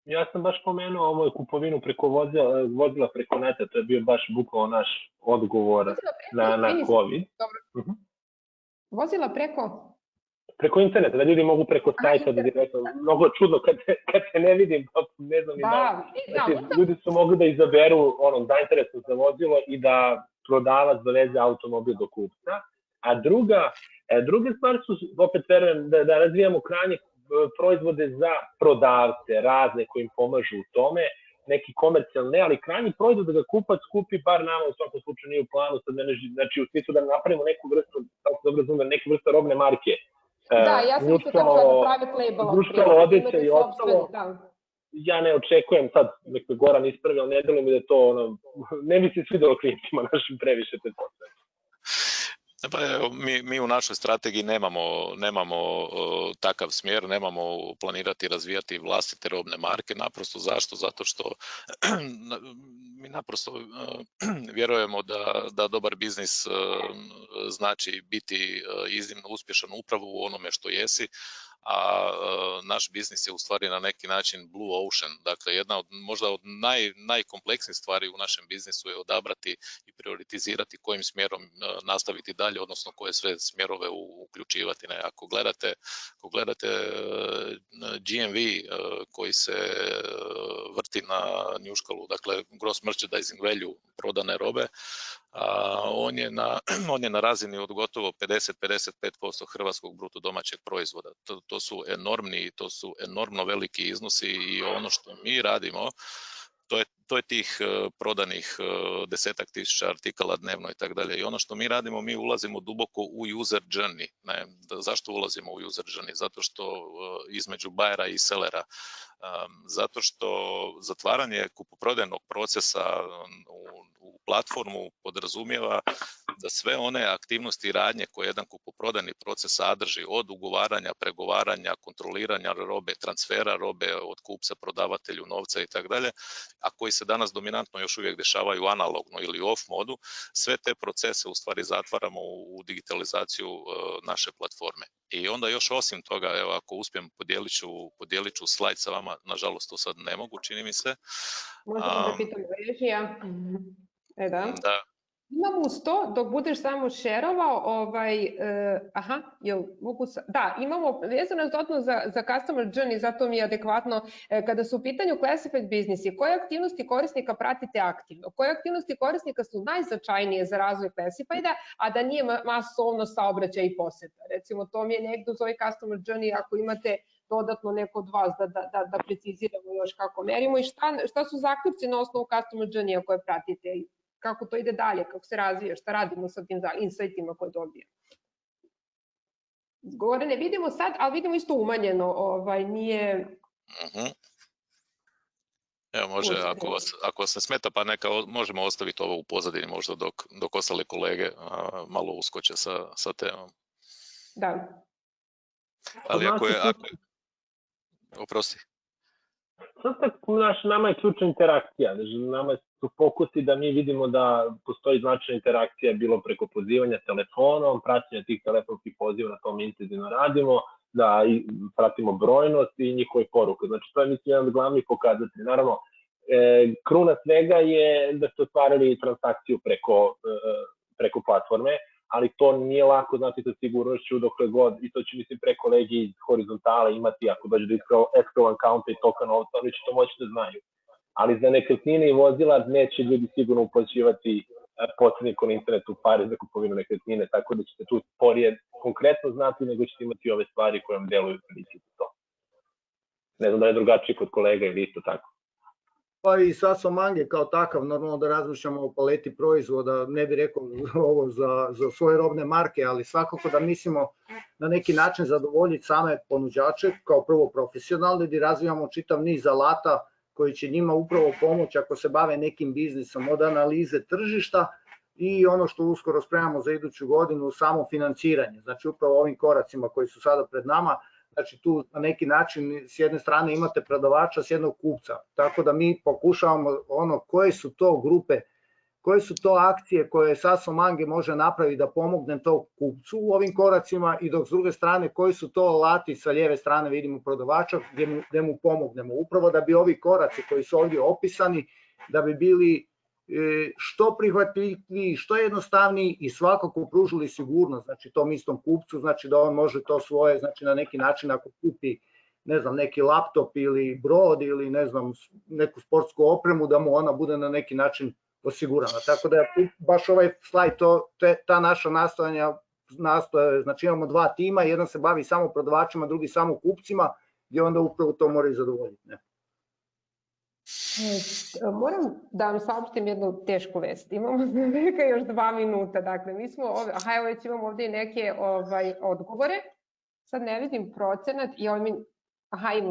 Ja sam baš pomenuo ovo kupovinu preko vozila preko neta, to je bio baš bukvalno naš odgovor na COVID.
Vozila preko?
Preko interneta, da ljudi mogu preko sajta da direktno, mnogo čudno kad se ne vidim, ne znam ni da. Znači, ljudi su mogli da izaberu zainteresno za vozilo i da prodavac doveze automobil do kupca. A druga stvar su, opet verujem, da razvijamo krajnje proizvode za prodavce, razne koji im pomažu u tome, neki komercijalni ne, ali krajnji proizvod da ga kupac kupi, bar nama u svakom slučaju nije u planu, znači u smislu da napravimo neku vrstu, tako se dobro razumem, neku vrstu robne marke.
Da, ja sam isto tako da private label.
Društveno odeće i ostalo. Ja ne očekujem, sad nek me Goran ispravi, ali ne delim mi da to, ne mi se svidelo klijentima našim previše te potrebe.
Pa mi u našoj strategiji nemamo takav smjer, nemamo planirati razvijati vlastite robne marke, naprosto zašto? Zato što mi naprosto vjerujemo da dobar biznis znači biti iznimno uspješan upravo u onome što jesi, a naš biznis je u stvari na neki način blue ocean, dakle jedna od možda od najkompleksnijih stvari u našem biznisu je odabrati i prioritizirati kojim smjerom nastaviti dalje, odnosno koje sve smjerove uključivati. Ako gledate GMV koji se vrti na njuškalu, dakle gross merchandising value prodane robe, on je na razini od gotovo 50-55% hrvatskog bruto domaćeg proizvoda. To su enormno veliki iznosi i ono što mi radimo, to je tih prodanih 10-ak tisuća artikala dnevno i tako dalje. I ono što mi radimo, mi ulazimo duboko u user journey. Zašto ulazimo u user journey? Zato što između buyera i sellera, zato što zatvaranje kupoprodajnog procesa u platformu podrazumijeva da sve one aktivnosti i radnje koje jedan kupoprodajni proces sadrži, od ugovaranja, pregovaranja, kontroliranja robe, transfera robe od kupca prodavatelju novca i tako dalje, a koji se danas dominantno još uvijek dešavaju analogno ili off modu, sve te procese u stvari zatvaramo u digitalizaciju naše platforme. I onda još osim toga, evo ako uspijem podijelit ću slajd sa vama, nažalost to sad ne mogu, čini mi se.
Možemo da pitamo režija. Da. Imamo uz to, dok budeš samo šerovao, imamo vezano dodatno za customer journey, zato mi je adekvatno, kada su u pitanju classified biznisi, koje aktivnosti korisnika pratite aktivno, koje aktivnosti korisnika su najznačajnije za razvoj classified-a, a da nije masovno saobraćaj i poseta. Recimo, to mi je negdje uz ovaj customer journey, ako imate dodatno neko od vas da preciziramo još kako merimo i šta su zaključci na osnovu customer journey-a koje pratite, kako to ide dalje, kako se razvija, šta radimo sa tim insightima koje dobijemo. Gore ne vidimo sad, ali vidimo isto umanjeno, nije...
Evo može, ako vas ne smeta, pa neka možemo ostaviti ovo u pozadini možda dok ostale kolege malo uskoče sa temom.
Da.
Ali ako je... Oprosti.
Nama je ključna interakcija, nama su fokusi da mi vidimo da postoji značajna interakcija bilo preko pozivanja telefonom, praćenja tih telefonskih poziva, na tom intenzivno radimo, da pratimo brojnost i njihove poruke. Znači, to je mislim jedan od glavnih pokazatelja. Naravno, kruna svega je da ste ostvarili transakciju preko platforme, ali to nije lako znati sa sigurnošću dokle god, i to će mislim pre kolege iz horizontale imati, ako dođe do escrow accounta i toka novca, oni će to moći da znaju. Ali za nekretnine i vozila neće ljudi sigurno uplaćivati posredniku na internetu pare za kupovinu nekretnine, tako da ćete tu sporije konkretno znati nego ćete imati ove stvari koje vam deluju prilično to. Ne znam da je drugačije kod kolega ili isto tako.
Pa i Saso Mange kao takav, normalno da razmišljamo o paleti proizvoda, ne bih rekao ovo za svoje robne marke, ali svakako da mislimo na neki način zadovoljiti same ponuđače, kao prvo profesionalne, gdje razvijamo čitav niz alata koji će njima upravo pomoći ako se bave nekim biznisom, od analize tržišta i ono što uskoro spremamo za iduću godinu, samo financiranje. Znači upravo ovim koracima koji su sada pred nama, znači tu na neki način s jedne strane imate prodavača, s jednog kupca, tako da mi pokušavamo koje su to grupe, koje su to akcije koje Saso Mange može napraviti da pomogne tog kupcu u ovim koracima, i dok s druge strane koji su to alati sa lijeve strane vidimo prodavača gdje mu pomognemo, upravo da bi ovi koraci koji su ovdje opisani da bi bili što prihvatljiviji, što jednostavniji i svakako pružili sigurnost, znači tom istom kupcu, znači da on može to svoje, znači na neki način ako kupi, ne znam, neki laptop ili brod ili ne znam, neku sportsku opremu, da mu ona bude na neki način osigurana. Tako da baš ovaj slajd, ta naša nastojanja, znači imamo dva tima, jedan se bavi samo prodavačima, drugi samo kupcima, gdje onda upravo to moraju zadovoljiti. Ne?
Moram da vam saopštim jednu tešku vest. Imamo još 2 minuta. Dakle, mi smo ovdje, evo već imamo ovdje i neke odgovore. Sad ne vidim procenat i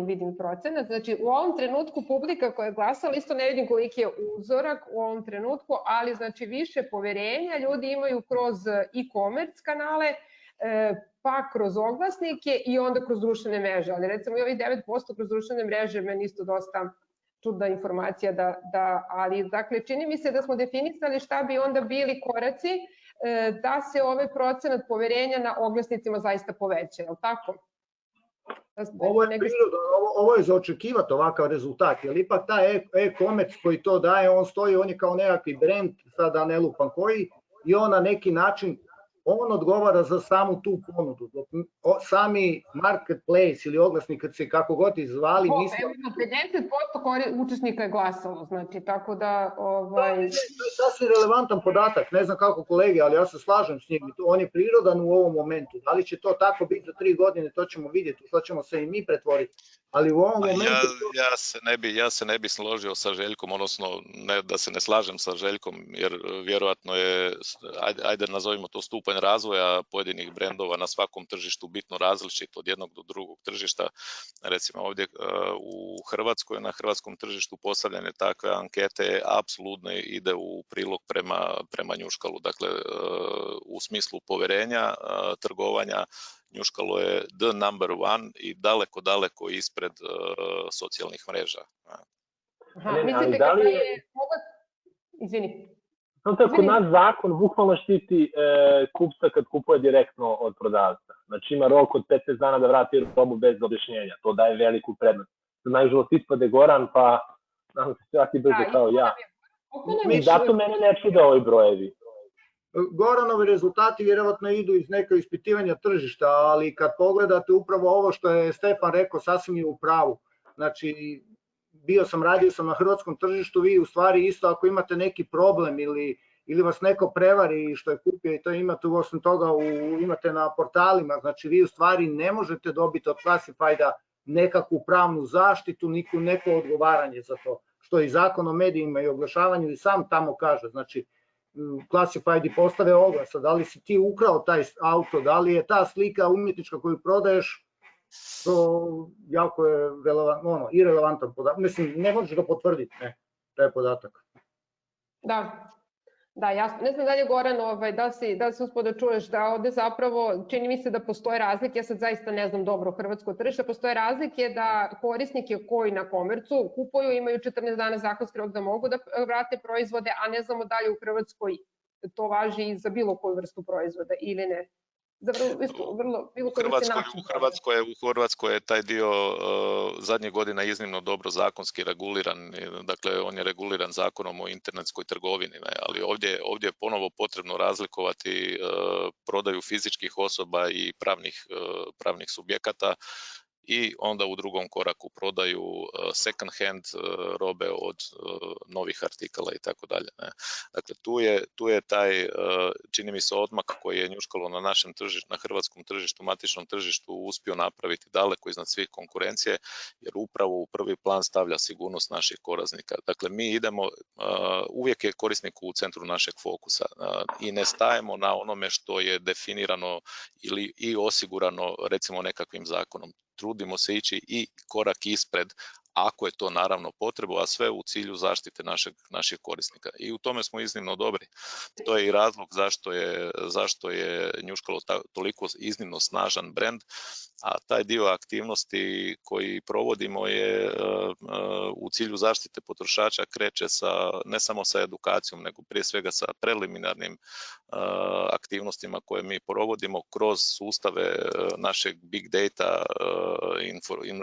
vidim procenat. Znači, u ovom trenutku publika koja je glasala, isto ne vidim koliki je uzorak u ovom trenutku, ali znači više poverenja ljudi imaju kroz e-commerce kanale, pa kroz oglasnike i onda kroz društvene mreže. Ali recimo i ovih 9% kroz društvene mreže meni isto dosta čudna informacija, ali dakle čini mi se da smo definisali šta bi onda bili koraci da se ovaj procenat poverenja na oglasnicima zaista poveća, je li tako?
Ovo je prirodno, ovo je za očekivati ovakav rezultat, jer ipak taj e-commerce koji to daje, on stoji, on je kao nekakvi brand, sada ne lupam koji, i on na neki način, on odgovara za samu tu ponudu. Sami marketplace ili oglasnik, kad se kako god izvali, nismo...
50% učesnika je glasalo, znači, tako da...
To je sasvim relevantan podatak, ne znam kako kolege, ali ja se slažem s njim, on je prirodan u ovom momentu. Da li će to tako biti za 3 godine, to ćemo vidjeti, to ćemo se i mi pretvoriti. Ali u ovom momentu...
Ja se ne bi složio sa Željkom, odnosno ne da se ne slažem sa Željkom, jer vjerojatno je, ajde nazovimo to, stupanj razvoja pojedinih brendova na svakom tržištu bitno različit od jednog do drugog tržišta. Recimo ovdje u Hrvatskoj, na hrvatskom tržištu postavljanje takve ankete apsolutno ide u prilog prema Njuškalu. Dakle, u smislu poverenja, trgovanja, Njuškalo je the number one i daleko ispred socijalnih mreža.
Mislite kako je... Izvini.
Kod nas zakon bukvalno štiti kupca kad kupuje direktno od prodavca. Znači ima rok od 15 dana da vrati robu bez objašnjenja. To daje veliku prednost. Nažalost ispade Goran, pa nam se vrati brzo kao ja. I zato mene ne čude ovi brojevi.
Goranovi rezultati vjerovatno idu iz neka ispitivanja tržišta, ali kad pogledate upravo ovo što je Stefan rekao, sasvim je u pravu. Znači, radio sam na hrvatskom tržištu, vi u stvari isto ako imate neki problem ili vas neko prevari što je kupio i to imate osim toga imate na portalima, znači vi u stvari ne možete dobiti od Classifieda nekakvu pravnu zaštitu, neko odgovaranje za to, što i zakon o medijima i oglašavanju i sam tamo kaže, znači Classifiedi postave oglasa, da li si ti ukrao taj auto, da li je ta slika umjetnička koju prodaješ, to jako je irelevantan podatak. Mislim, ne možeš ga potvrditi, taj podatak.
Da, jasno. Ne znam da li je Goran, da li se uspio čuješ da ovde zapravo čini mi se da postoje razlike, ja sad zaista ne znam dobro hrvatsko tržište, postoje razlike da korisnike koji na komercu kupuju imaju 14 dana zakonski rok da mogu da vrate proizvode, a ne znamo da li u Hrvatskoj to važi i za bilo koju vrstu proizvoda ili ne. za vrlo koristan način.
U Hrvatskoj je taj dio zadnjih godina iznimno dobro zakonski reguliran, dakle on je reguliran zakonom o internetskoj trgovini, ne, ali ovdje je ponovo potrebno razlikovati prodaju fizičkih osoba i pravnih subjekata i onda u drugom koraku prodaju second hand robe od novih artikala i tako dalje. Dakle, tu je taj, čini mi se, odmak koji je Njuškalo na našem tržištu, na hrvatskom tržištu, matičnom tržištu uspio napraviti daleko iznad svih konkurencije, jer upravo u prvi plan stavlja sigurnost naših korisnika. Dakle, mi idemo, uvijek je korisnik u centru našeg fokusa i ne stajemo na onome što je definirano ili i osigurano recimo nekakvim zakonom. Trudimo se ići i korak ispred, ako je to naravno potrebno, a sve u cilju zaštite naših korisnika. I u tome smo iznimno dobri. To je i razlog zašto je Njuškalo toliko iznimno snažan brend, a taj dio aktivnosti koji provodimo je u cilju zaštite potrošača kreće ne samo sa edukacijom, nego prije svega sa preliminarnim aktivnostima koje mi provodimo kroz sustave našeg big data,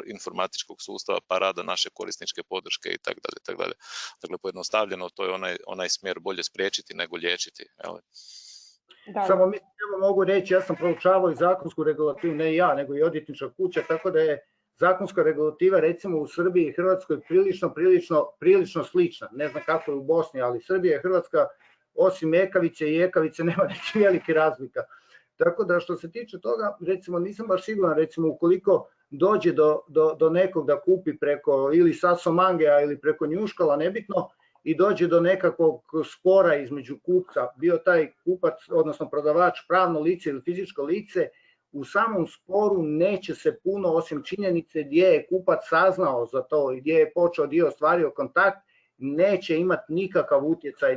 informatičkog sustava, pa rada naše korisničke podrške i tako dalje. Dakle, pojednostavljeno, to je onaj smjer bolje spriječiti nego liječiti.
Samo mislim, mogu reći, ja sam proučavao i zakonsku regulativu, ne ja, nego i odvjetnička kuća, tako da je zakonska regulativa recimo u Srbiji i Hrvatskoj prilično slična. Ne znam kako je u Bosni, ali Srbija i Hrvatska, osim ekavice i ekavice, nema neki veliki razlika. Tako da što se tiče toga, recimo nisam baš siguran, recimo ukoliko dođe do nekog da kupi preko ili Saso Mangea ili preko Njuškala, nebitno, i dođe do nekakvog spora između kupca, bio taj kupac, odnosno prodavač pravno lice ili fizičko lice, u samom sporu neće se puno, osim činjenice gdje je kupac saznao za to i gdje je počeo dio ostvario kontakt, neće imati nikakav utjecaj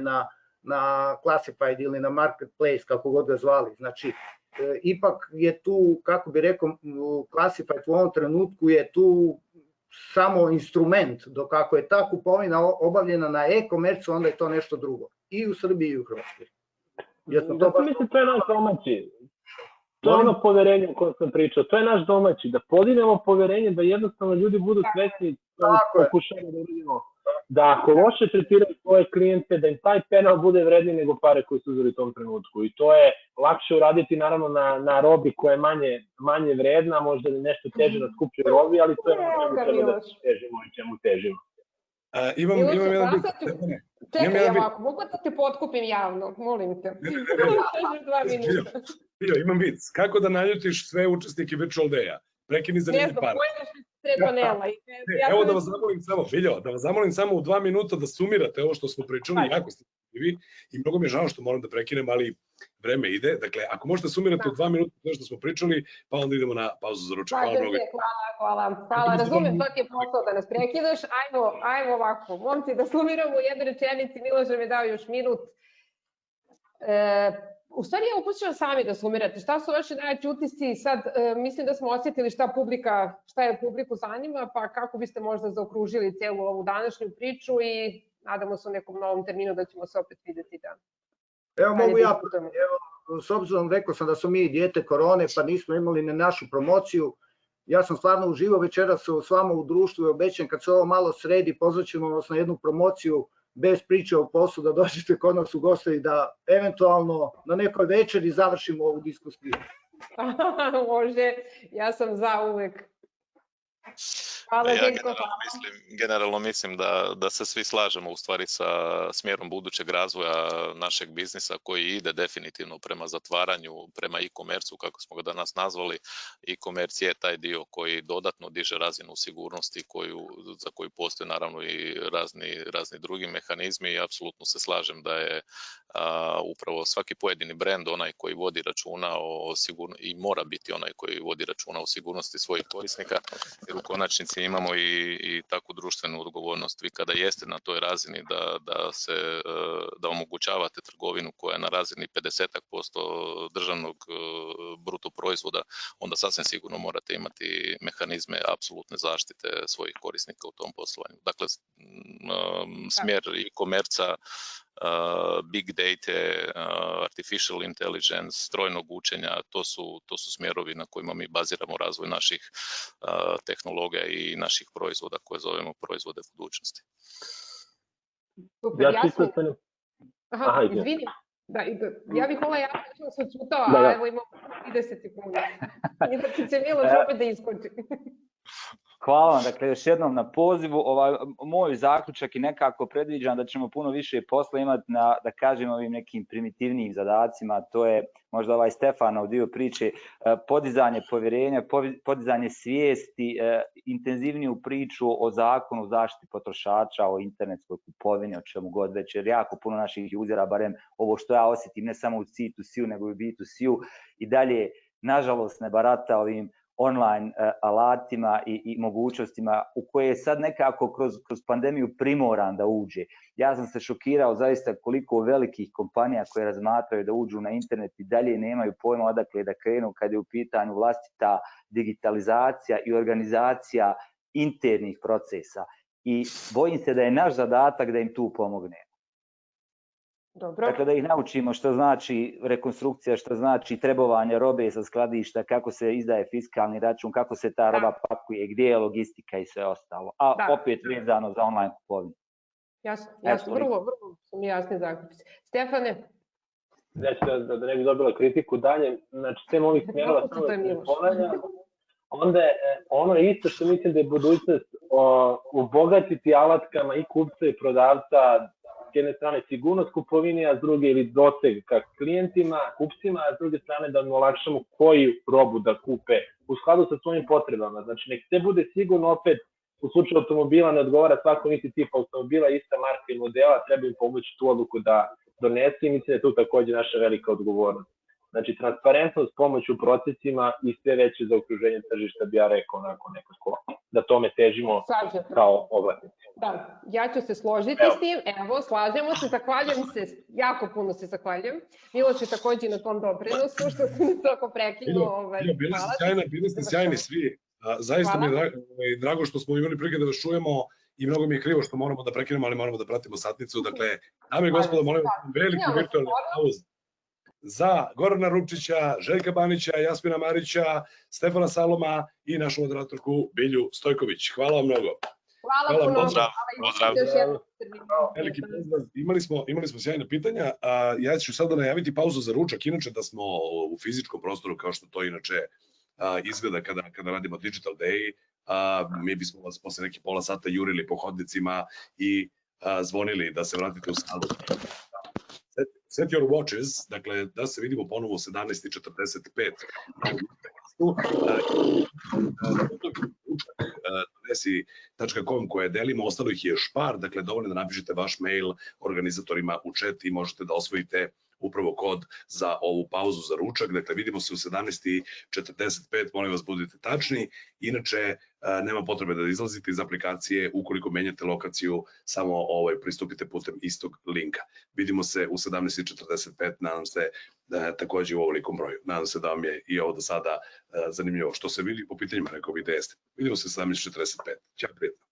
na classified ili na marketplace, kako god ga zvali. Znači, ipak je tu, kako bi rekao, classified u ovom trenutku je tu samo instrument, dok ako je ta kupovina obavljena na e-komercu, onda je to nešto drugo. I u Srbiji i u Hrvatskoj.
Zato mislim, to je naš domaći. To je ono poverenje o kojem sam pričao. To je naš domaći. Da podignemo poverenje, da jednostavno ljudi budu svesni, pokušamo da vidimo da ako loše tretiraju svoje klijente, da im taj penal bude vredniji nego pare koje su uzeli u tom trenutku. I to je lakše uraditi naravno na robi koja je manje vredna, možda nešto teže na skupljoj robi, ali to je ono čemu težimo.
Imam jedan bit.
Čekaj, ovako, mogu da te potkupim javno, molim te.
Imam bit. Kako da naljutiš sve učesnike Virtual Day-a? Prekini zanimljiv par. Evo da vas zamolim samo, Biljo, da vas zamolim samo u 2 minuta da sumirate ovo što smo pričali, jako ste zanimljivi i mnogo mi je žao što moram da prekinem, ali vreme ide. Dakle, ako možete sumirati u 2 minuta sve što smo pričali, pa onda idemo na pauzu za ručak.
Hvala, razumem, to ti je posao da nas prekidaš. Ajmo ovako, momci, da sumiramo u jednoj rečenici, Miloš mi je dao još minut. U stvari ja upućujem sami da sumirate. Šta su vaši najjači utisci? Sad mislim da smo osjetili šta je publiku zanima, pa kako biste možda zaokružili celu ovu današnju priču i nadamo se u nekom novom terminu da ćemo se opet videti.
Evo mogu ja, s obzirom rekao sam da smo mi dijete korone, pa nismo imali ni našu promociju. Ja sam stvarno uživao večeras s vama u društvu i obećam kad se ovo malo sredi, pozvaćemo vas na jednu promociju bez priče o poslu, da dođete kod nas u goste i da eventualno na nekoj večeri završimo ovu diskusiju.
Može, ja sam za uvek. Hvala,
ja generalno mislim da se svi slažemo u stvari sa smjerom budućeg razvoja našeg biznisa koji ide definitivno prema zatvaranju, prema e-komercu kako smo ga danas nazvali. E-komerc je taj dio koji dodatno diže razinu sigurnosti za koju postoje naravno i razni drugi mehanizmi i apsolutno se slažem da je upravo svaki pojedini brend onaj koji vodi računa o sigurnosti i mora biti onaj koji vodi računa o sigurnosti svojih korisnika, jer u konačnici imamo i takvu društvenu odgovornost. Vi kada jeste na toj razini da omogućavate trgovinu koja je na razini 50% državnog bruto proizvoda, onda sasvim sigurno morate imati mehanizme apsolutne zaštite svojih korisnika u tom poslovanju. Dakle, smjer e-komerca big data, artificial intelligence, strojnog učenja, to su smjerovi na kojima mi baziramo razvoj naših tehnologija i naših proizvoda koje zovemo proizvode budućnosti.
Super, Jasmin.
Aha,
izvini. Da, ja bih volila Jasmin se očutao, a evo imamo 30 sekundi. Inače će Miloš opet da iskoči.
Hvala vam, dakle, još jednom na pozivu. Moj zaključak i nekako predviđam da ćemo puno više posla imati na, da kažem, ovim nekim primitivnijim zadacima. To je možda ovaj Stefanov dio priče, podizanje povjerenja, podizanje svijesti, intenzivniju priču o zakonu zaštiti potrošača, o internetskoj kupovini, o čemu god već, jer jako puno naših usera, barem ovo što ja osjetim, ne samo u C2C-u, nego i u B2C-u, i dalje, nažalost, ne barata ovim online alatima i mogućnostima u koje je sad nekako kroz pandemiju primoran da uđe. Ja sam se šokirao zaista koliko velikih kompanija koje razmatraju da uđu na internet i dalje nemaju pojma odakle da krenu kad je u pitanju vlastita digitalizacija i organizacija internih procesa. I bojim se da je naš zadatak da im tu pomognemo.
Dobro.
Dakle, da ih naučimo što znači rekonstrukcija, što znači trebovanje robe sa skladišta, kako se izdaje fiskalni račun, kako se ta roba pakuje, gdje je logistika i sve ostalo. A opet vezano za online kupovinu.
Jasno, vrlo su mi jasni zaključci. Stefane?
Znači, da ne bi dobila kritiku dalje, znači, tem ovih smjerova samo ponavlja, onda je ono isto što mislim da je budućnost obogatiti alatkama i kupca i prodavca, s jedne strane sigurnost kupovine, a s druge ili doseg ka klijentima, kupcima, a s druge strane da im olakšamo koju robu da kupe u skladu sa svojim potrebama. Znači, nek sve bude sigurno, opet u slučaju automobila ne odgovara svako niti tip automobila, ista marka i modela, treba im pomoći tu odluku da donese i mislim da je tu takođe naša velika odgovornost. Znači, transparentnost, pomoć u procesima i sve veće za okruženje tržišta, bi ja rekao onako nekako, da tome težimo kao oglasnici.
Da, ja ću se složiti s tim, evo, slažemo se, zahvaljujem se, jako puno se zahvaljujem. Miloš je takođe na tom doprinosu, što se mi tako prekinuo.
Bili ste sjajni svi, zaista mi je drago što smo imali prilike da vas čujemo i mnogo mi je krivo što moramo da prekinemo, ali moramo da pratimo satnicu. Dakle, dame i gospodo, molim vas veliki virtualni aplauz za Gorana Rupčića, Željka Banića, Jasmina Marića, Stefana Saloma i našu moderatorku Bilju Stojković. Hvala vam mnogo.
Hvala puno.
Pozdrav.
Veliki pozdrav. Imali smo sjajna pitanja. Ja ću sada najaviti pauzu za ručak. Inače da smo u fizičkom prostoru, kao što to inače izgleda kada radimo Digital Day, mi bismo vas posle nekih pola sata jurili po hodnicima i zvonili da se vratite u salu. Set your watches, dakle da se vidimo ponovo u 17:45 na donesi.com koje delimo, ostalo ih je još par, dakle dovoljno da napišete vaš mail organizatorima u chat i možete da osvojite upravo kod za ovu pauzu za ručak. Dakle, vidimo se u 17:45, molim vas budite tačni, inače nema potrebe da izlazite iz aplikacije, ukoliko menjate lokaciju, samo pristupite putem istog linka. Vidimo se u 17:45, nadam se takođe u ovolikom broju. Nadam se da vam je i ovo do sada zanimljivo. Što se vidi po pitanjima, rekao bih da jeste. Vidimo se u 17:45. Ćao, prijatno.